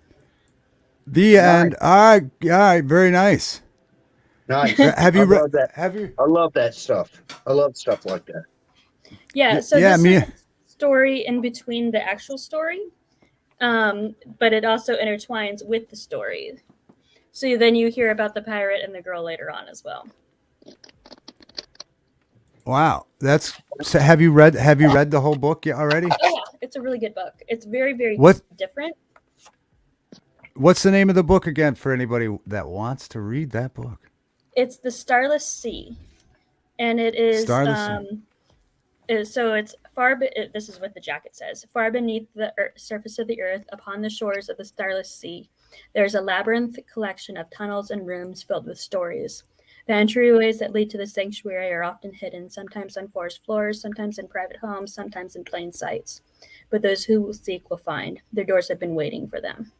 The end. All right. Very nice. Nice. Have you read that? Have you? I love that stuff. I love stuff like that. Yeah. So this is a story in between the actual story, but it also intertwines with the story. So then you hear about the pirate and the girl later on as well. Wow, so have you read the whole book already? Oh, yeah, it's a really good book. It's very, very different. What's the name of the book again for anybody that wants to read that book? It's The Starless Sea, and it is so it's this is what the jacket says. Far beneath the surface of the earth, upon the shores of the Starless Sea, there's a labyrinth collection of tunnels and rooms filled with stories. The entryways that lead to the sanctuary are often hidden, sometimes on forest floors, sometimes in private homes, sometimes in plain sights. But those who will seek will find. Their doors have been waiting for them.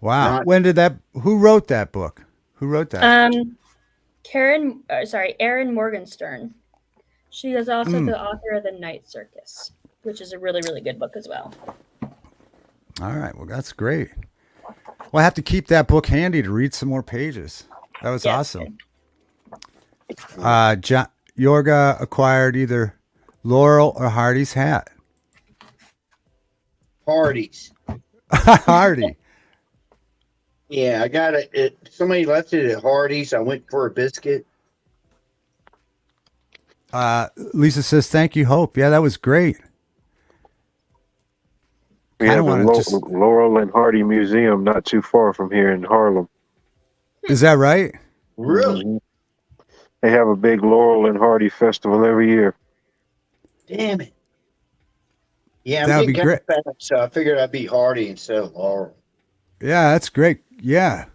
Wow. Who wrote that book? Who wrote that? Aaron Morgenstern. She is also the author of The Night Circus, which is a really, really good book as well. All right. Well, that's great. Well, I have to keep that book handy to read some more pages. That was Yes. awesome. Yorga acquired either Laurel or Hardy's hat. Parties. Hardy. Yeah, I got it. Somebody left it at Hardy's. I went for a biscuit. Lisa says, thank you, Hope. Yeah, that was great. We I have don't a want to just. Laurel and Hardy Museum not too far from here in Harlem. Is that right? Really? Mhm. They have a big Laurel and Hardy festival every year. Damn it. Yeah, I'm That'd be getting kind great. of fat, so I figured I'd be Hardy instead of Laurel. Yeah, that's great. Yeah.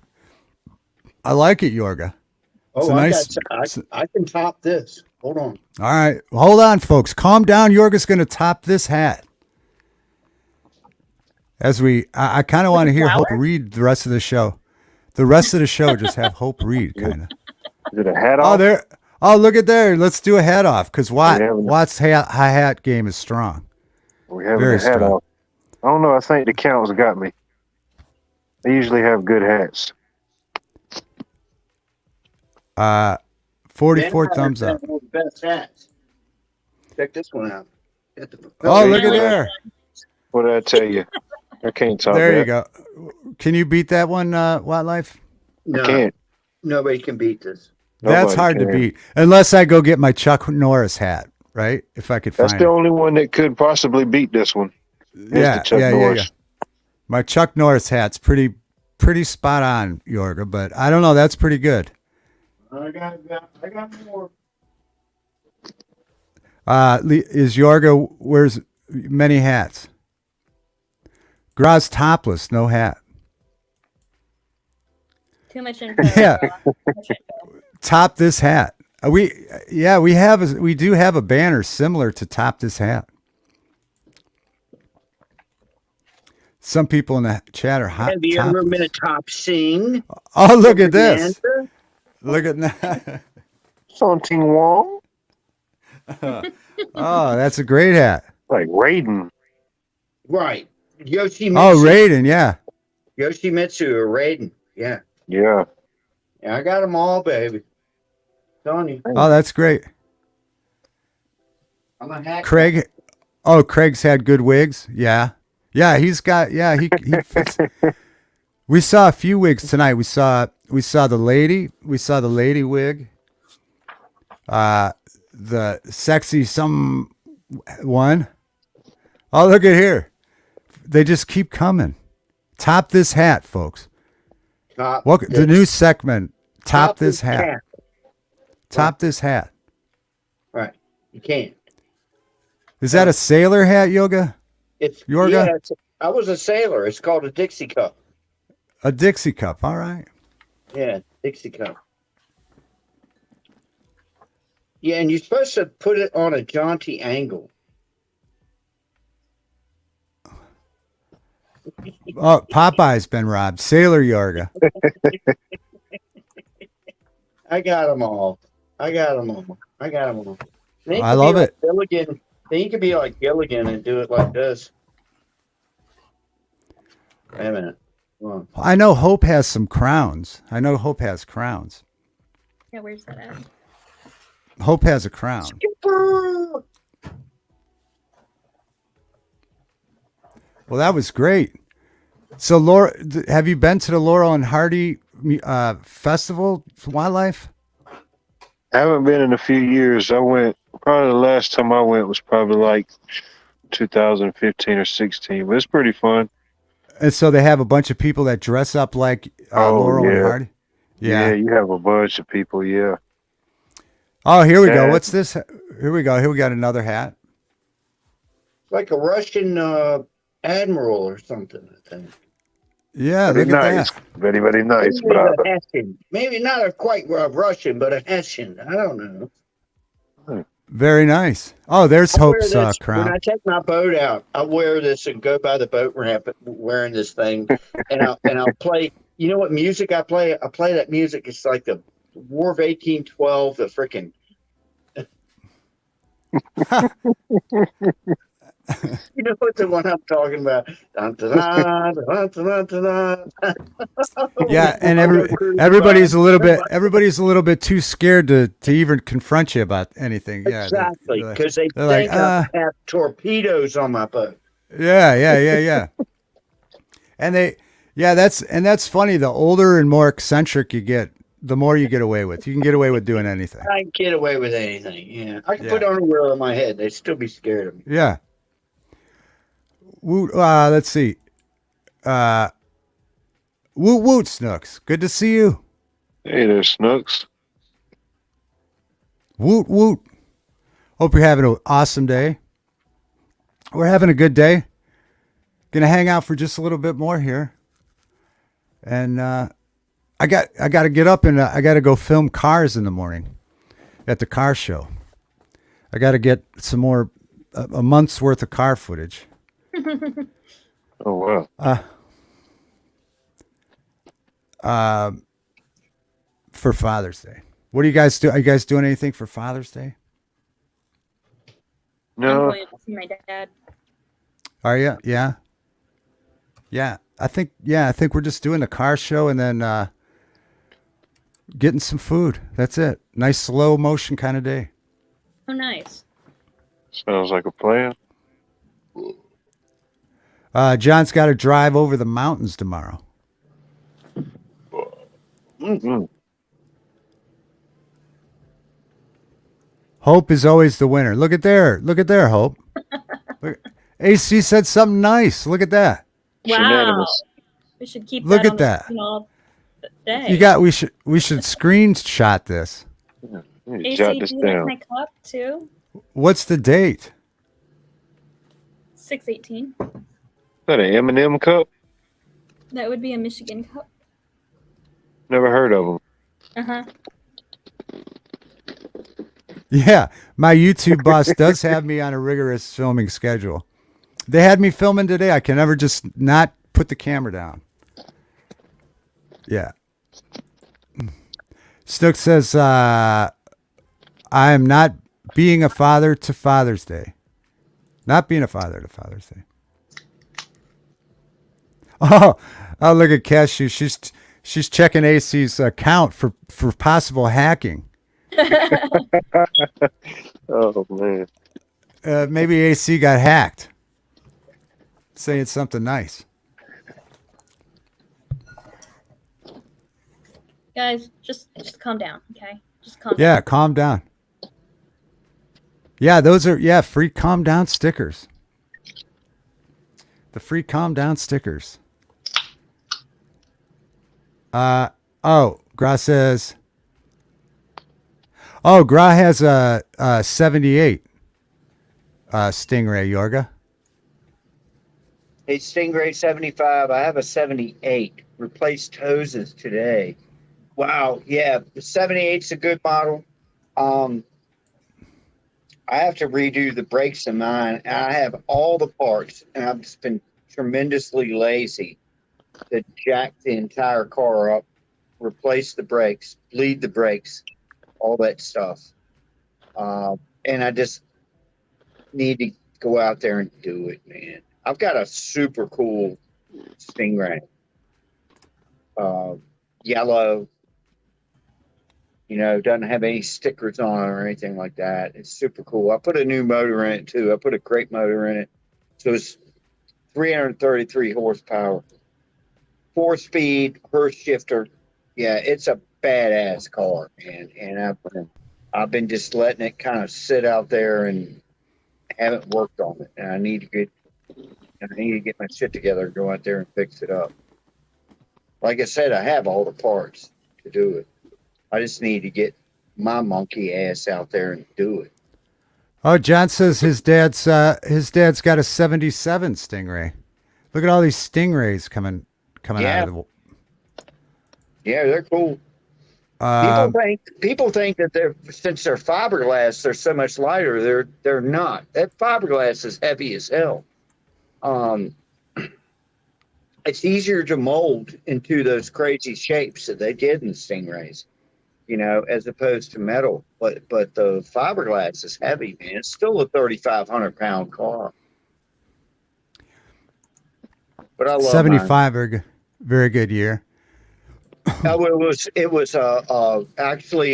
I like it, Yorga. Oh, It's I can top this. Hold on. All right. Hold on, folks. Calm down. Yorga's going to top this hat. I kind of want to hear Hope read the rest of the show. The rest of the show, just have Hope read, kind of. Is it a hat Oh, off? there. Oh, look at there. Let's do a hat off because Yeah, Watt's hi-hat game is strong. We're having Very a hat strong. off. I don't know. I think the counts got me. They usually have good hats. 44 thumbs up. One of the best hats. Check this one out. Got the Oh, look at Really? there. What did I tell you? I can't talk. There that. you go. Can you beat that one, Wildlife? No, I can't. nobody can beat this. That's Nobody hard to can. beat. Unless I go get my Chuck Norris hat, right? If I could That's find the it. only one that could possibly beat this one. Yeah, the Chuck yeah. Norris. My Chuck Norris hat's pretty spot on, Yorga, but I don't know. That's pretty good. I got more. Is Yorga wears many hats? Graz topless, no hat. Too much info. Yeah. Too much info. Top this hat. We do have a banner similar to top this hat. Some people in the chat are hot. Have you ever topless. been a top sing? Oh, look at this. Look at that. Something wrong? Oh, that's a great hat. Like Raiden. Right. Yoshimitsu. Oh, Raiden, yeah. Yoshimitsu or Raiden. Yeah. Yeah. Yeah, I got them all, baby. Telling you. Oh, that's great. I'm a hack. Craig. Oh, Craig's had good wigs. Yeah. Yeah, he fits. We saw a few wigs tonight. We saw the lady wig. The sexy one. Oh, look at here. They just keep coming. Top this hat, folks. The new segment. Top this hat. Cap. Top this hat. Right. You can't. Is that a sailor hat, Yoga? It's Yorga? Yeah, I was a sailor. It's called a Dixie cup. A Dixie cup. All right. Yeah, Dixie cup. Yeah, and you're supposed to put it on a jaunty angle. Oh, Popeye's been robbed. Sailor Yorga. I got them all. I got them all. I love it. Gilligan. Then you could be like Gilligan and do it like this. Wait a minute. Hold on. I know Hope has some crowns. Crowns. Yeah, where's that at? Hope has a crown. Skipper! Well, that was great. So, Laura, have you been to the Laurel and Hardy Festival Wildlife? I haven't been in a few years. I went, probably the last time I went was probably like 2015 or 16, but it's pretty fun. And so they have a bunch of people that dress up like Laurel and Hardy. Yeah, you have a bunch of people. Yeah. Oh, here we go. What's this? Here we go. Here we got another hat. Like a Russian admiral or something, I think. Yeah, Very look at nice. that. Very, very nice, Maybe brother. a Hessian. Maybe not a quite Russian, but a Hessian. I don't know. Very nice. Oh, there's I wear Hope's this crown. when I take my boat out. I wear this and go by the boat ramp wearing this thing, and I'll play. You know what music I play? I play that music. It's like the War of 1812. The freaking You know what the one I'm talking about? Dun, dun, dun, dun, dun, dun, dun, dun. Yeah, and I go cruising everybody's a little by. bit too scared to even confront you about anything. Yeah, Exactly, because they they're like, think I have torpedoes on my boat. yeah. And that's funny. The older and more eccentric you get, the more you get away with. You can get away with doing anything. I can get away with anything. Yeah, I can put Yeah. underwear on my head. They'd still be scared of me. Yeah. Let's see. Woot woot, Snooks. Good to see you. Hey there, Snooks. Woot woot. Hope you're having an awesome day. We're having a good day. Gonna hang out for just a little bit more here. And I got to get up and I got to go film cars in the morning at the car show. I got to get some more a month's worth of car footage. Oh wow. For Father's Day. What do you guys do? Are you guys doing anything for Father's Day? I'm No. going to see my dad. Are you? Yeah. Yeah. I think we're just doing the car show and then getting some food. That's it. Nice slow motion kind of day. Oh, nice. Sounds like a plan. John's got to drive over the mountains tomorrow. Mm-mm. Hope is always the winner. Look at there, Hope. Look, AC said something nice. Look at that. Wow. Shenanimous. We should keep Look that at on that. the screen all day. We should screenshot this. Let me AC, jot do this you like down. my cup too? What's the date? 6/18. Is that an M&M cup? That would be a Michigan cup. Never heard of them. Uh-huh. Yeah, my YouTube boss does have me on a rigorous filming schedule. They had me filming today. I can never just not put the camera down. Yeah. Stook says, I am not being a father to Father's Day. Not being a father to Father's Day. Oh, look at Cashew. She's checking AC's account for possible hacking. Oh man. Maybe AC got hacked. Saying something nice. Guys, just calm down, okay? Just calm Yeah, down. calm down. Yeah, those are free calm down stickers. The free calm down stickers. Gra says. Oh, Gra has a 78 Stingray, Yorga. Hey, Stingray 75. I have a 78. Replaced hoses today. Wow. Yeah, the 78's a good model. I have to redo the brakes in mine. And I have all the parts, and I've just been tremendously lazy to jack the entire car up, replace the brakes, bleed the brakes, all that stuff. And I just need to go out there and do it, man. I've got a super cool Stingray. Yellow. You know, doesn't have any stickers on it or anything like that. It's super cool. I put a new motor in it too. I put a crate motor in it. So it's 333 horsepower. 4-speed, Hurst shifter. Yeah, it's a badass car, man. And I've been just letting it kind of sit out there and haven't worked on it. And I need to get my shit together and go out there and fix it up. Like I said, I have all the parts to do it. I just need to get my monkey ass out there and do it. Oh, John says his dad's got a 77 Stingray. Look at all these Stingrays coming out of the. Yeah, they're cool. People think that since they're fiberglass, they're so much lighter. They're not. That fiberglass is heavy as hell. It's easier to mold into those crazy shapes that they did in the Stingrays. as opposed to metal. But the fiberglass is heavy, man. It's still a 3,500 pound car. But I love mine. 75, very good year. Actually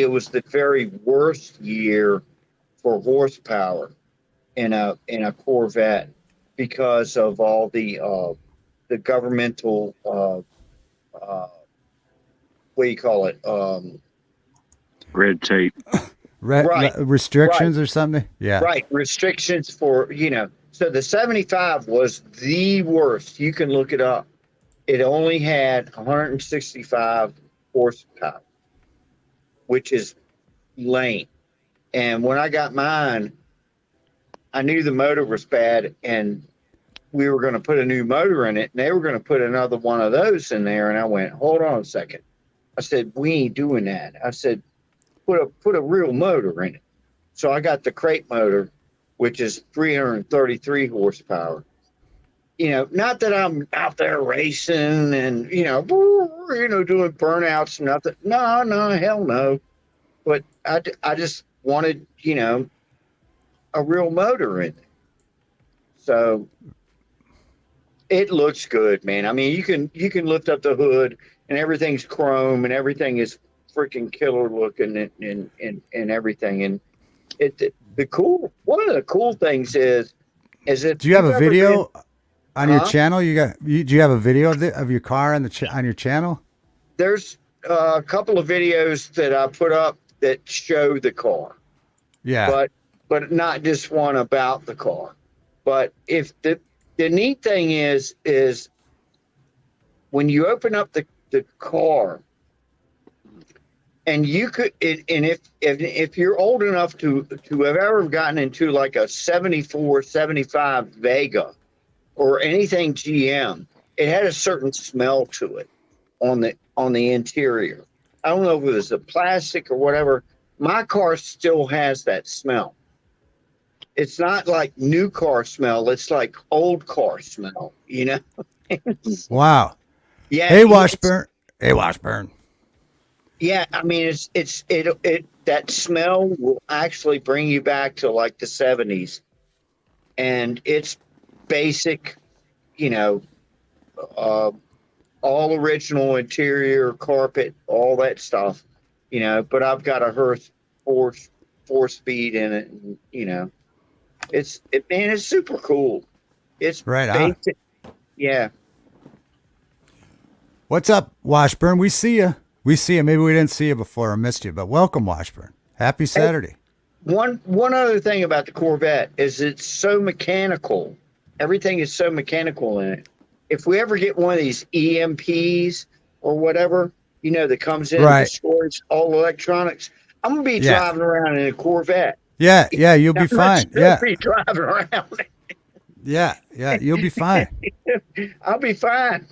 it was the very worst year for horsepower in a Corvette because of all the governmental what do you call it? Red tape. Right. Restrictions or something? Yeah. Right. Restrictions for, so the 75 was the worst. You can look it up. It only had 165 horsepower, which is lame. And when I got mine, I knew the motor was bad and we were going to put a new motor in it and they were going to put another one of those in there. And I went, hold on a second. I said, we ain't doing that. I said, put a real motor in it. So I got the crate motor, which is 333 horsepower. Not that I'm out there racing and, doing burnouts and nothing. No, hell no. But I just wanted, a real motor in it. So it looks good, man. I mean, you can lift up the hood and everything's chrome and everything is freaking killer looking and everything. And one of the cool things is that. Do you have a video on your channel? Do you have a video of your car on your channel? There's a couple of videos that I put up that show the car. Yeah. But not just one about the car. But if the neat thing is when you open up the car and you could, and if you're old enough to have ever gotten into like a 74, 75 Vega or anything GM, it had a certain smell to it on the interior. I don't know if it was the plastic or whatever. My car still has that smell. It's not like new car smell. It's like old car smell, Wow. Yeah. Hey, Washburn. Yeah. I mean, that smell will actually bring you back to like the 70s, and it's basic, all original interior carpet, all that stuff, but I've got a Hearth four-speed in it, and, it's super cool. It's right on. basic. Yeah. What's up, Washburn? We see you. Maybe we didn't see you before or missed you, but welcome, Washburn. Happy Saturday. One other thing about the Corvette is it's so mechanical. Everything is so mechanical in it. If we ever get one of these EMPs or whatever, that comes in and destroys all electronics, I'm gonna be driving around in a Corvette. Yeah, you'll be fine. Yeah, be driving around. yeah, you'll be fine. I'll be fine.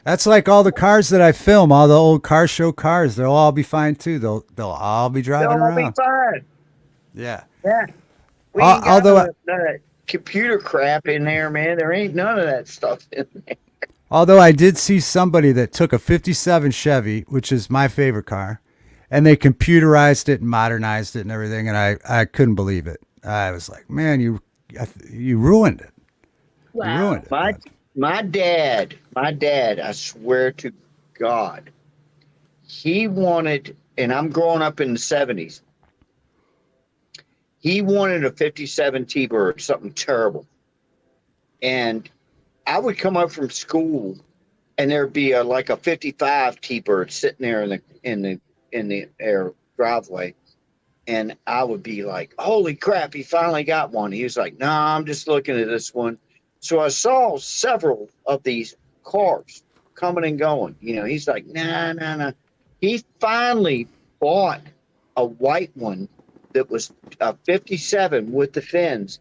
That's like all the cars that I film, all the old car show cars. They'll all be fine too. They'll all be driving around. They'll all be fine. Yeah. Yeah. We ain't got none of that computer crap in there, man. There ain't none of that stuff in there. Although I did see somebody that took a 57 Chevy, which is my favorite car, and they computerized it and modernized it and everything, and I couldn't believe it. I was like, man, you ruined it. Wow. You ruined it. My dad, I swear to God, he wanted, and I'm growing up in the 70s, he wanted a 57 T-Bird, something terrible. And I would come up from school and there'd be like a 55 T-Bird sitting there in the driveway. And I would be like, holy crap, he finally got one. He was like, nah, I'm just looking at this one. So I saw several of these cars coming and going. He's like, nah. He finally bought a white one that was a 57 with the fins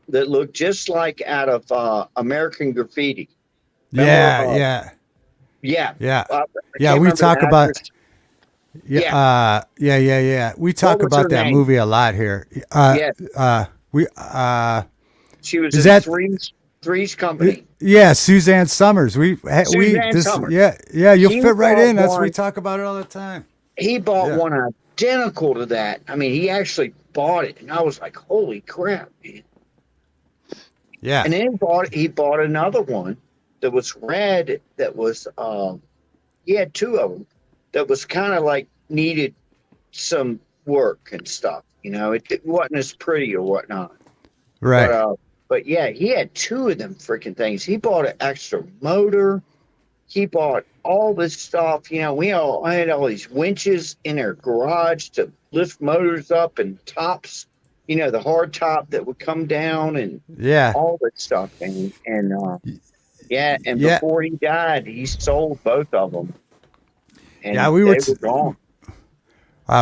that looked just like out of American Graffiti. Yeah. We talk about. We talk about that movie a lot here. She was in Three's Company. Yeah, Suzanne Summers. You'll fit right in. That's what we talk about it all the time. he bought Yeah. one identical to that. I mean, he actually bought it, and I was like, "Holy crap, man!" Yeah. And then he bought another one that was red. That was he had two of them that was kind of like needed some work and stuff. You know, it wasn't as pretty or whatnot. Right. But yeah, he had two of them freaking things. He bought an extra motor. He bought all this stuff. You know, I had all these winches in our garage to lift motors up and tops. You know, the hard top that would come down and Yeah. all that stuff. And yeah, and Yeah. before he died, he sold both of them. And Yeah, they were gone.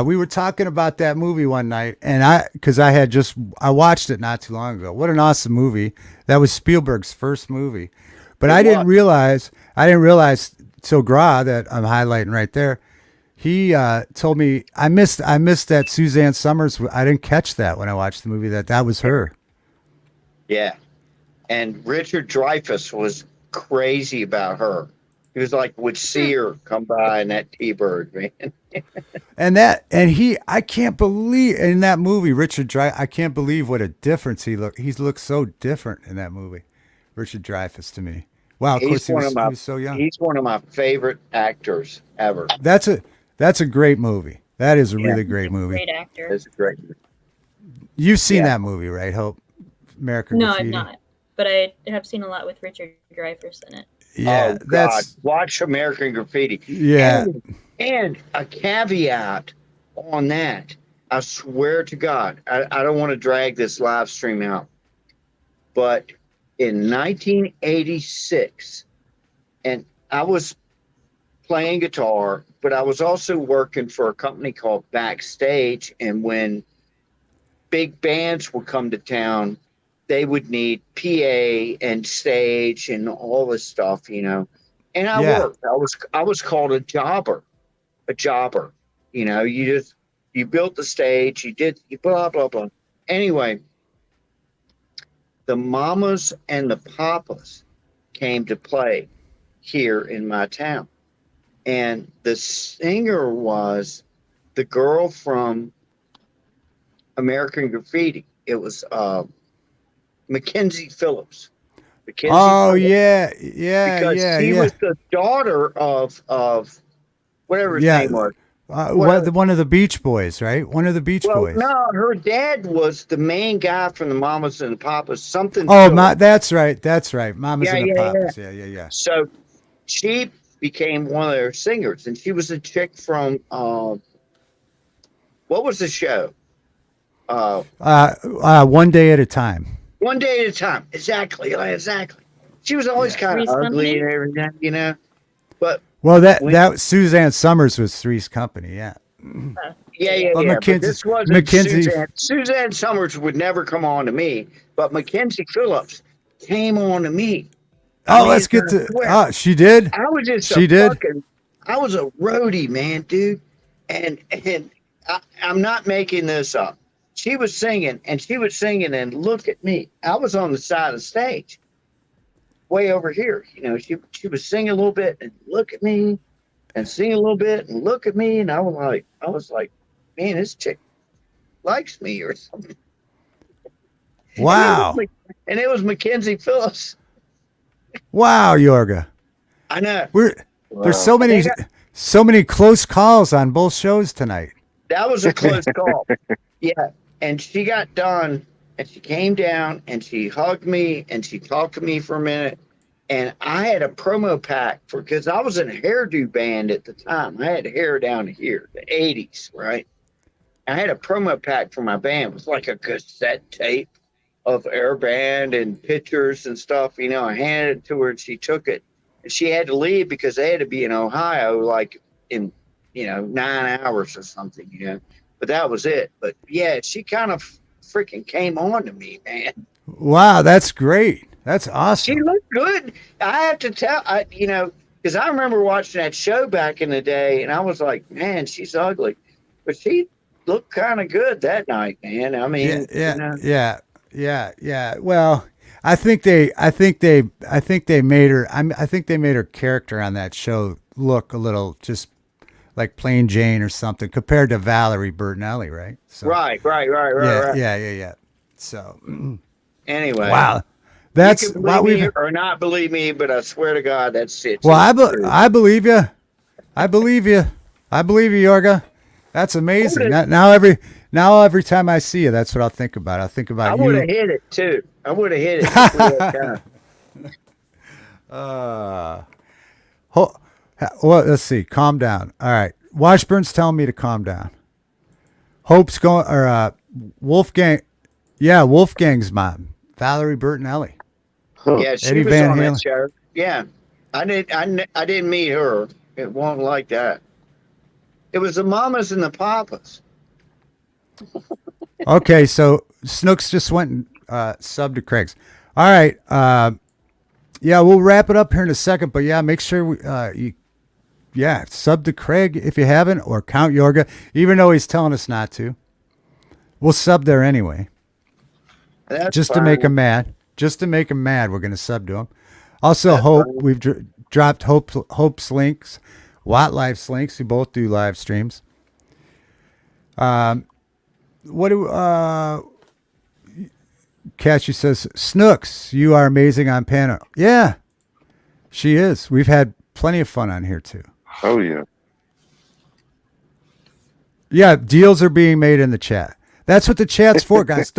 We were talking about that movie one night, and because I watched it not too long ago. What an awesome movie! That was Spielberg's first movie, but I didn't realize till Gra that I'm highlighting right there. He told me I missed that Suzanne Summers. I didn't catch that when I watched the movie. That was her. Yeah, and Richard Dreyfuss was crazy about her. He was like, would see her come by in that T-Bird, man. I can't believe in that movie, I can't believe what a difference he looked. He looked so different in that movie, Richard Dreyfuss to me. Wow, of course he was so young. He's one of my favorite actors ever. That's a great movie. That is a really great movie. Great actor. That's a great movie. You've seen that movie, right, Hope? American No, Graffiti? I've not. But I have seen a lot with Richard Dreyfuss in it. Yeah, oh, God. Watch American Graffiti. Yeah. And a caveat on that. I swear to God, I don't want to drag this live stream out, but in 1986, and I was playing guitar, but I was also working for a company called Backstage. And when big bands would come to town, they would need PA and stage and all this stuff, you know. And I worked. I was called a jobber. You know, you built the stage, you blah blah blah. Anyway, the Mamas and the Papas came to play here in my town. And the singer was the girl from American Graffiti. It was Mackenzie Phillips. Phillips. Because she yeah. was the daughter of whatever his name was. One of the Beach Boys, right? One of the Beach Boys. No, her dad was the main guy from the Mamas and the Papas. Something. That's right. Mamas and the Papas. Yeah. So she became one of their singers, and she was a chick from what was the show? One Day at a Time. One Day at a Time. Exactly. She was always kind of ugly and everything, you know. But that Suzanne Summers was Three's Company, yeah. But this wasn't Suzanne Summers would never come on to me, but Mackenzie Phillips came on to me. Let's get to. She did. I was just. I was a roadie, man, dude, and I'm not making this up. She was singing, and look at me. I was on the side of the stage, way over here. You know, she was singing a little bit, and look at me, and sing a little bit, and look at me, and I was like, man, this chick likes me or something. Wow. And it was Mackenzie Phillips. Wow, Yorga. I know. There's so many close calls on both shows tonight. That was a close call. Yeah. And she got done, and she came down, and she hugged me, and she talked to me for a minute. And I had a promo pack because I was in a hairdo band at the time. I had hair down here, the 80s, right? I had a promo pack for my band. It was like a cassette tape of Air Band and pictures and stuff. You know, I handed it to her, and she took it. And she had to leave because they had to be in Ohio, like in, 9 hours or something, But that was it. But yeah, she kind of freaking came on to me, man. Wow, that's great. That's awesome. She looked good. I have to tell, because I remember watching that show back in the day, and I was like, man, she's ugly, but she looked kind of good that night, man. I mean, yeah. Well, I think they made her. I think they made her character on that show look a little just like Plain Jane or something, compared to Valerie Bertinelli, right? So Right. yeah. So Anyway, wow, you that's can wow. believe me We've or not believe me, but I swear to God, that's it. well, I believe you. I believe you. I believe you, Yorga. That's amazing. Now every time I see you, that's what I'll think about. I'll think I about would have you. hit it too. I would have hit it. If we had time. Well, let's see. Calm down. All right. Washburn's telling me to calm down. Hope's going, or Wolfgang. Yeah, Wolfgang's mom, Valerie Bertinelli. Huh. Yeah, she Eddie was Van on Halen. that show. Yeah, I didn't meet her. It won't like that. It was the mamas and the papas. Okay, so Snooks just went and subbed to Craig's. All right. Yeah, we'll wrap it up here in a second, but yeah, make sure you sub to Craig if you haven't, or Count Yorga, even though he's telling us not to. We'll sub there anyway. That's Just fine. to make him mad. Just to make him mad, we're going to sub to him. Also, That's Hope, fine. we've dropped Hope's links, Watt Life's links. We both do live streams. What do Cashew says? Snooks, you are amazing on panel. Yeah, she is. We've had plenty of fun on here too. Oh yeah. Yeah, deals are being made in the chat. That's what the chat's for, guys.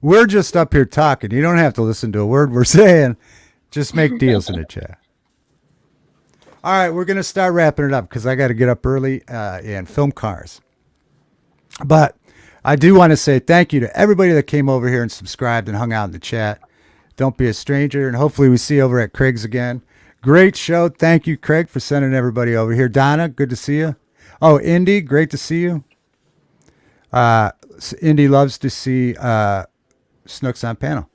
We're just up here talking. You don't have to listen to a word we're saying. Just make deals in the chat. All right, we're going to start wrapping it up because I got to get up early and film cars. But I do want to say thank you to everybody that came over here and subscribed and hung out in the chat. Don't be a stranger, and hopefully we see you over at Craig's again. Great show. Thank you, Craig, for sending everybody over here. Donna, good to see you. Oh, Indy, great to see you. Indy loves to see Snooks on panel.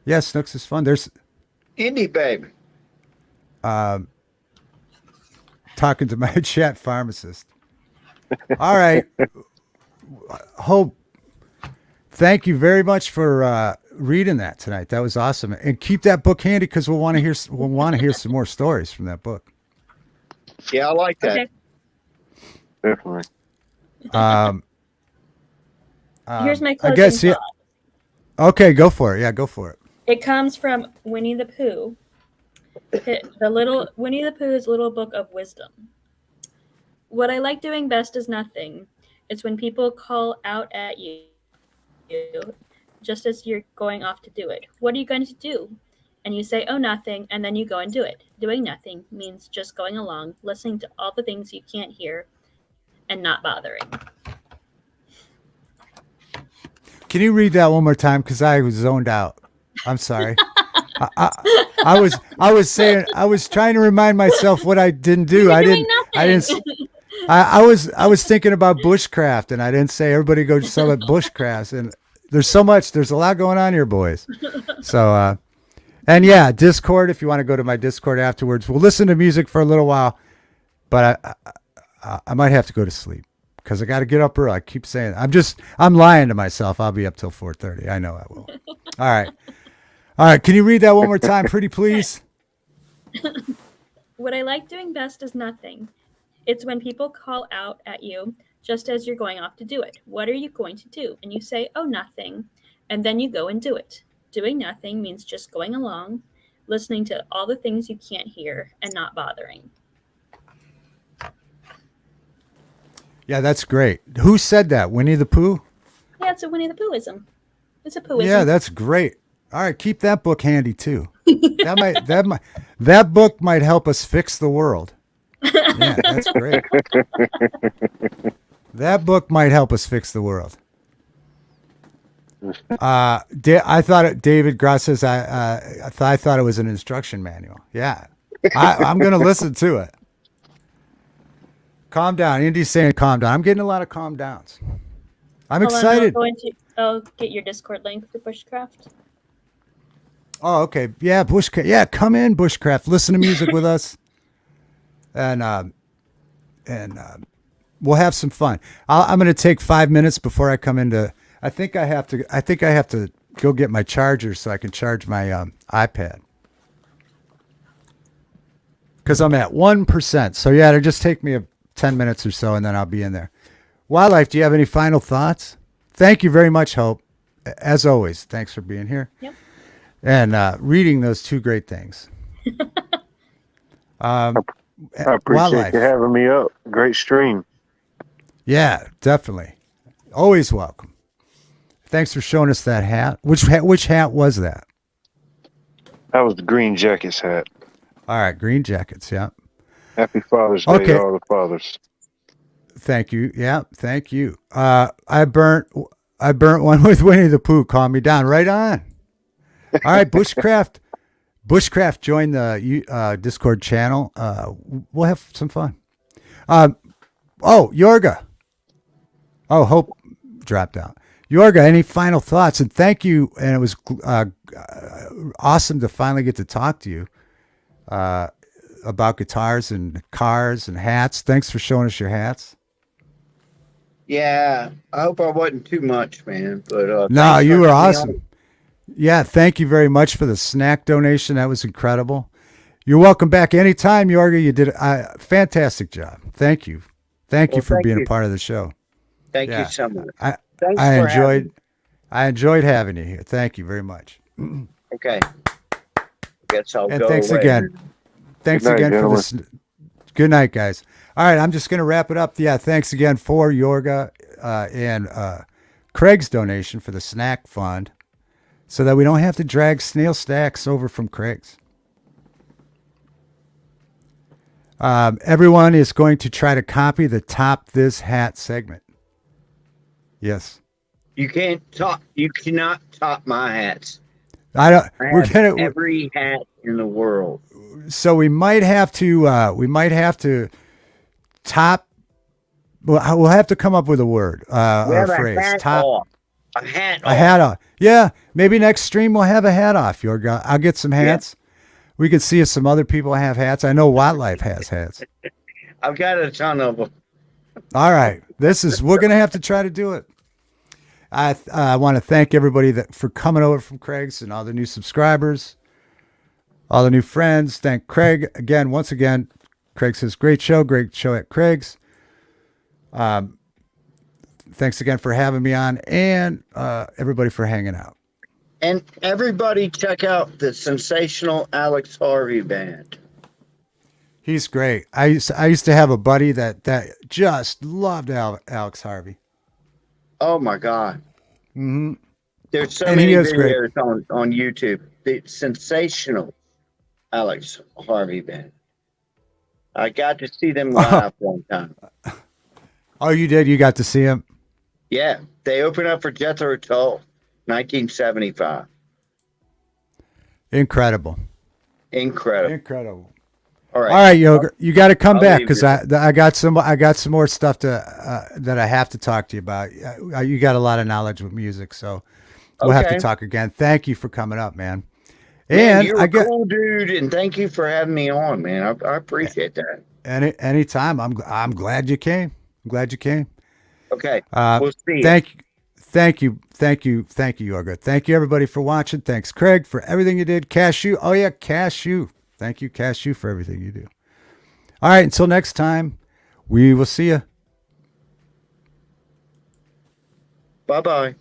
Yeah, Snooks is fun. There's Indie baby. talking to my chat pharmacist. All right. Hope, thank you very much for reading that tonight. That was awesome. And keep that book handy because we'll want to hear some more stories from that book. Yeah, I like that. Okay. Definitely. Here's my I closing guess yeah. thought. Okay, go for it. Yeah, go for it. It comes from Winnie the Pooh. The little Winnie the Pooh's little book of wisdom. What I like doing best is nothing. It's when people call out at you just as you're going off to do it. What are you going to do? And you say, oh, nothing, and then you go and do it. Doing nothing means just going along, listening to all the things you can't hear, and not bothering. Can you read that one more time? Because I was zoned out. I'm sorry. I was trying to remind myself what I didn't do. You're I doing didn't. nothing. I was thinking about bushcraft, and I didn't say everybody go sell at bushcrafts. And there's a lot going on here, boys. So, and yeah, Discord. If you want to go to my Discord afterwards, we'll listen to music for a little while. But I might have to go to sleep because I got to get up early. I keep saying I'm lying to myself. I'll be up till 4:30. I know I will. All right. Can you read that one more time, pretty please? What I like doing best is nothing. It's when people call out at you just as you're going off to do it. What are you going to do? And you say, oh, nothing. And then you go and do it. Doing nothing means just going along, listening to all the things you can't hear, and not bothering. Yeah, that's great. Who said that? Winnie the Pooh? Yeah, it's a Winnie the Poohism. It's a Poohism. Yeah, that's great. All right, keep that book handy too. That book might help us fix the world. Yeah, that's great. That book might help us fix the world. I thought David Gross says I thought it was an instruction manual. Yeah, I'm going to listen to it. Calm down. Indy's saying calm down. I'm getting a lot of calm downs. I'm Hold on, excited. I'll get your Discord link for Bushcraft. Oh, okay. Yeah, Bushcraft. Yeah, come in, Bushcraft. Listen to music with us, and we'll have some fun. I'm going to take 5 minutes before I come into. I think I have to go get my charger so I can charge my iPad because I'm at 1%. So yeah, it'll just take me 10 minutes or so, and then I'll be in there. Wildlife, do you have any final thoughts? Thank you very much, Hope. As always, thanks for being here. Yep. And reading those two great things. I appreciate Wildlife. you having me up. Great stream. Yeah, definitely. Always welcome. Thanks for showing us that hat. Which hat was that? That was the Green Jackets hat. All right, Green Jackets, yeah. Happy Father's Day Okay. to all the fathers. Thank you. Yeah, thank you. I burnt one with Winnie the Pooh. Calm me down. Right on. All right, Bushcraft. Bushcraft, join the Discord channel. We'll have some fun. Yorga. Oh, Hope dropped out. Yorga, any final thoughts? And thank you. And it was awesome to finally get to talk to you about guitars and cars and hats. Thanks for showing us your hats. Yeah, I hope I wasn't too much, man. But No, thanks you for were having me awesome. on. Yeah, thank you very much for the snack donation. That was incredible. You're welcome back anytime, Yorga. You did a fantastic job. Thank you. Thank you Well, for thank being you. a part of the show. Thank Yeah. you so much. I Thanks I for having enjoyed having you here. Thank you very much. me. Okay. Guess I'll And go thanks away. again. Thanks Good night, again gentlemen. for this. Good night, guys. All right, I'm just going to wrap it up. Yeah, thanks again for Yorga and Craig's donation for the snack fund so that we don't have to drag snail stacks over from Craig's. Everyone is going to try to copy the Top This Hat segment. Yes. You cannot top my hats. I don't. I We're have gonna. every hat in the world. So we might have to. We might have to top. Well, we'll have to come up with a word We or have a a phrase. hat Top off. A hat a off. hat off. Yeah, maybe next stream we'll have a hat off. I'll get some hats. We could see if some other people have hats. I know Wildlife has hats. I've got a ton of them. All right, we're gonna have to try to do it. I want to thank everybody for coming over from Craig's and all the new subscribers, all the new friends. Thank Craig again, once again. Craig says, great show at Craig's. Thanks again for having me on, and everybody for hanging out. And everybody check out the sensational Alex Harvey band. He's great. I used to have a buddy that just loved Alex Harvey. Oh my God. Mm-hmm. There's so And many he is great. videos on YouTube. The sensational Alex Harvey band. I got to see them live one time. Oh, you did? You got to see him? Yeah, they opened up for Jethro Tull, 1975. Incredible. Incredible. All All right, Yoga, you got to come I'll back leave because you. I got some more stuff that I have to talk to you about. You got a lot of knowledge with music, so we'll have to Okay. talk again. Thank you for coming up, man. Man, And you're I a got cool dude, and thank you for having me on, man. I appreciate that. anytime. I'm glad you came. I'm glad you came. Okay, we'll see you. Thank you, Yoga. Thank you, everybody, for watching. Thanks, Craig, for everything you did. Cashew. Oh, yeah, Cashew. Thank you, Cashew, for everything you do. All right, until next time, we will see you. Bye-bye.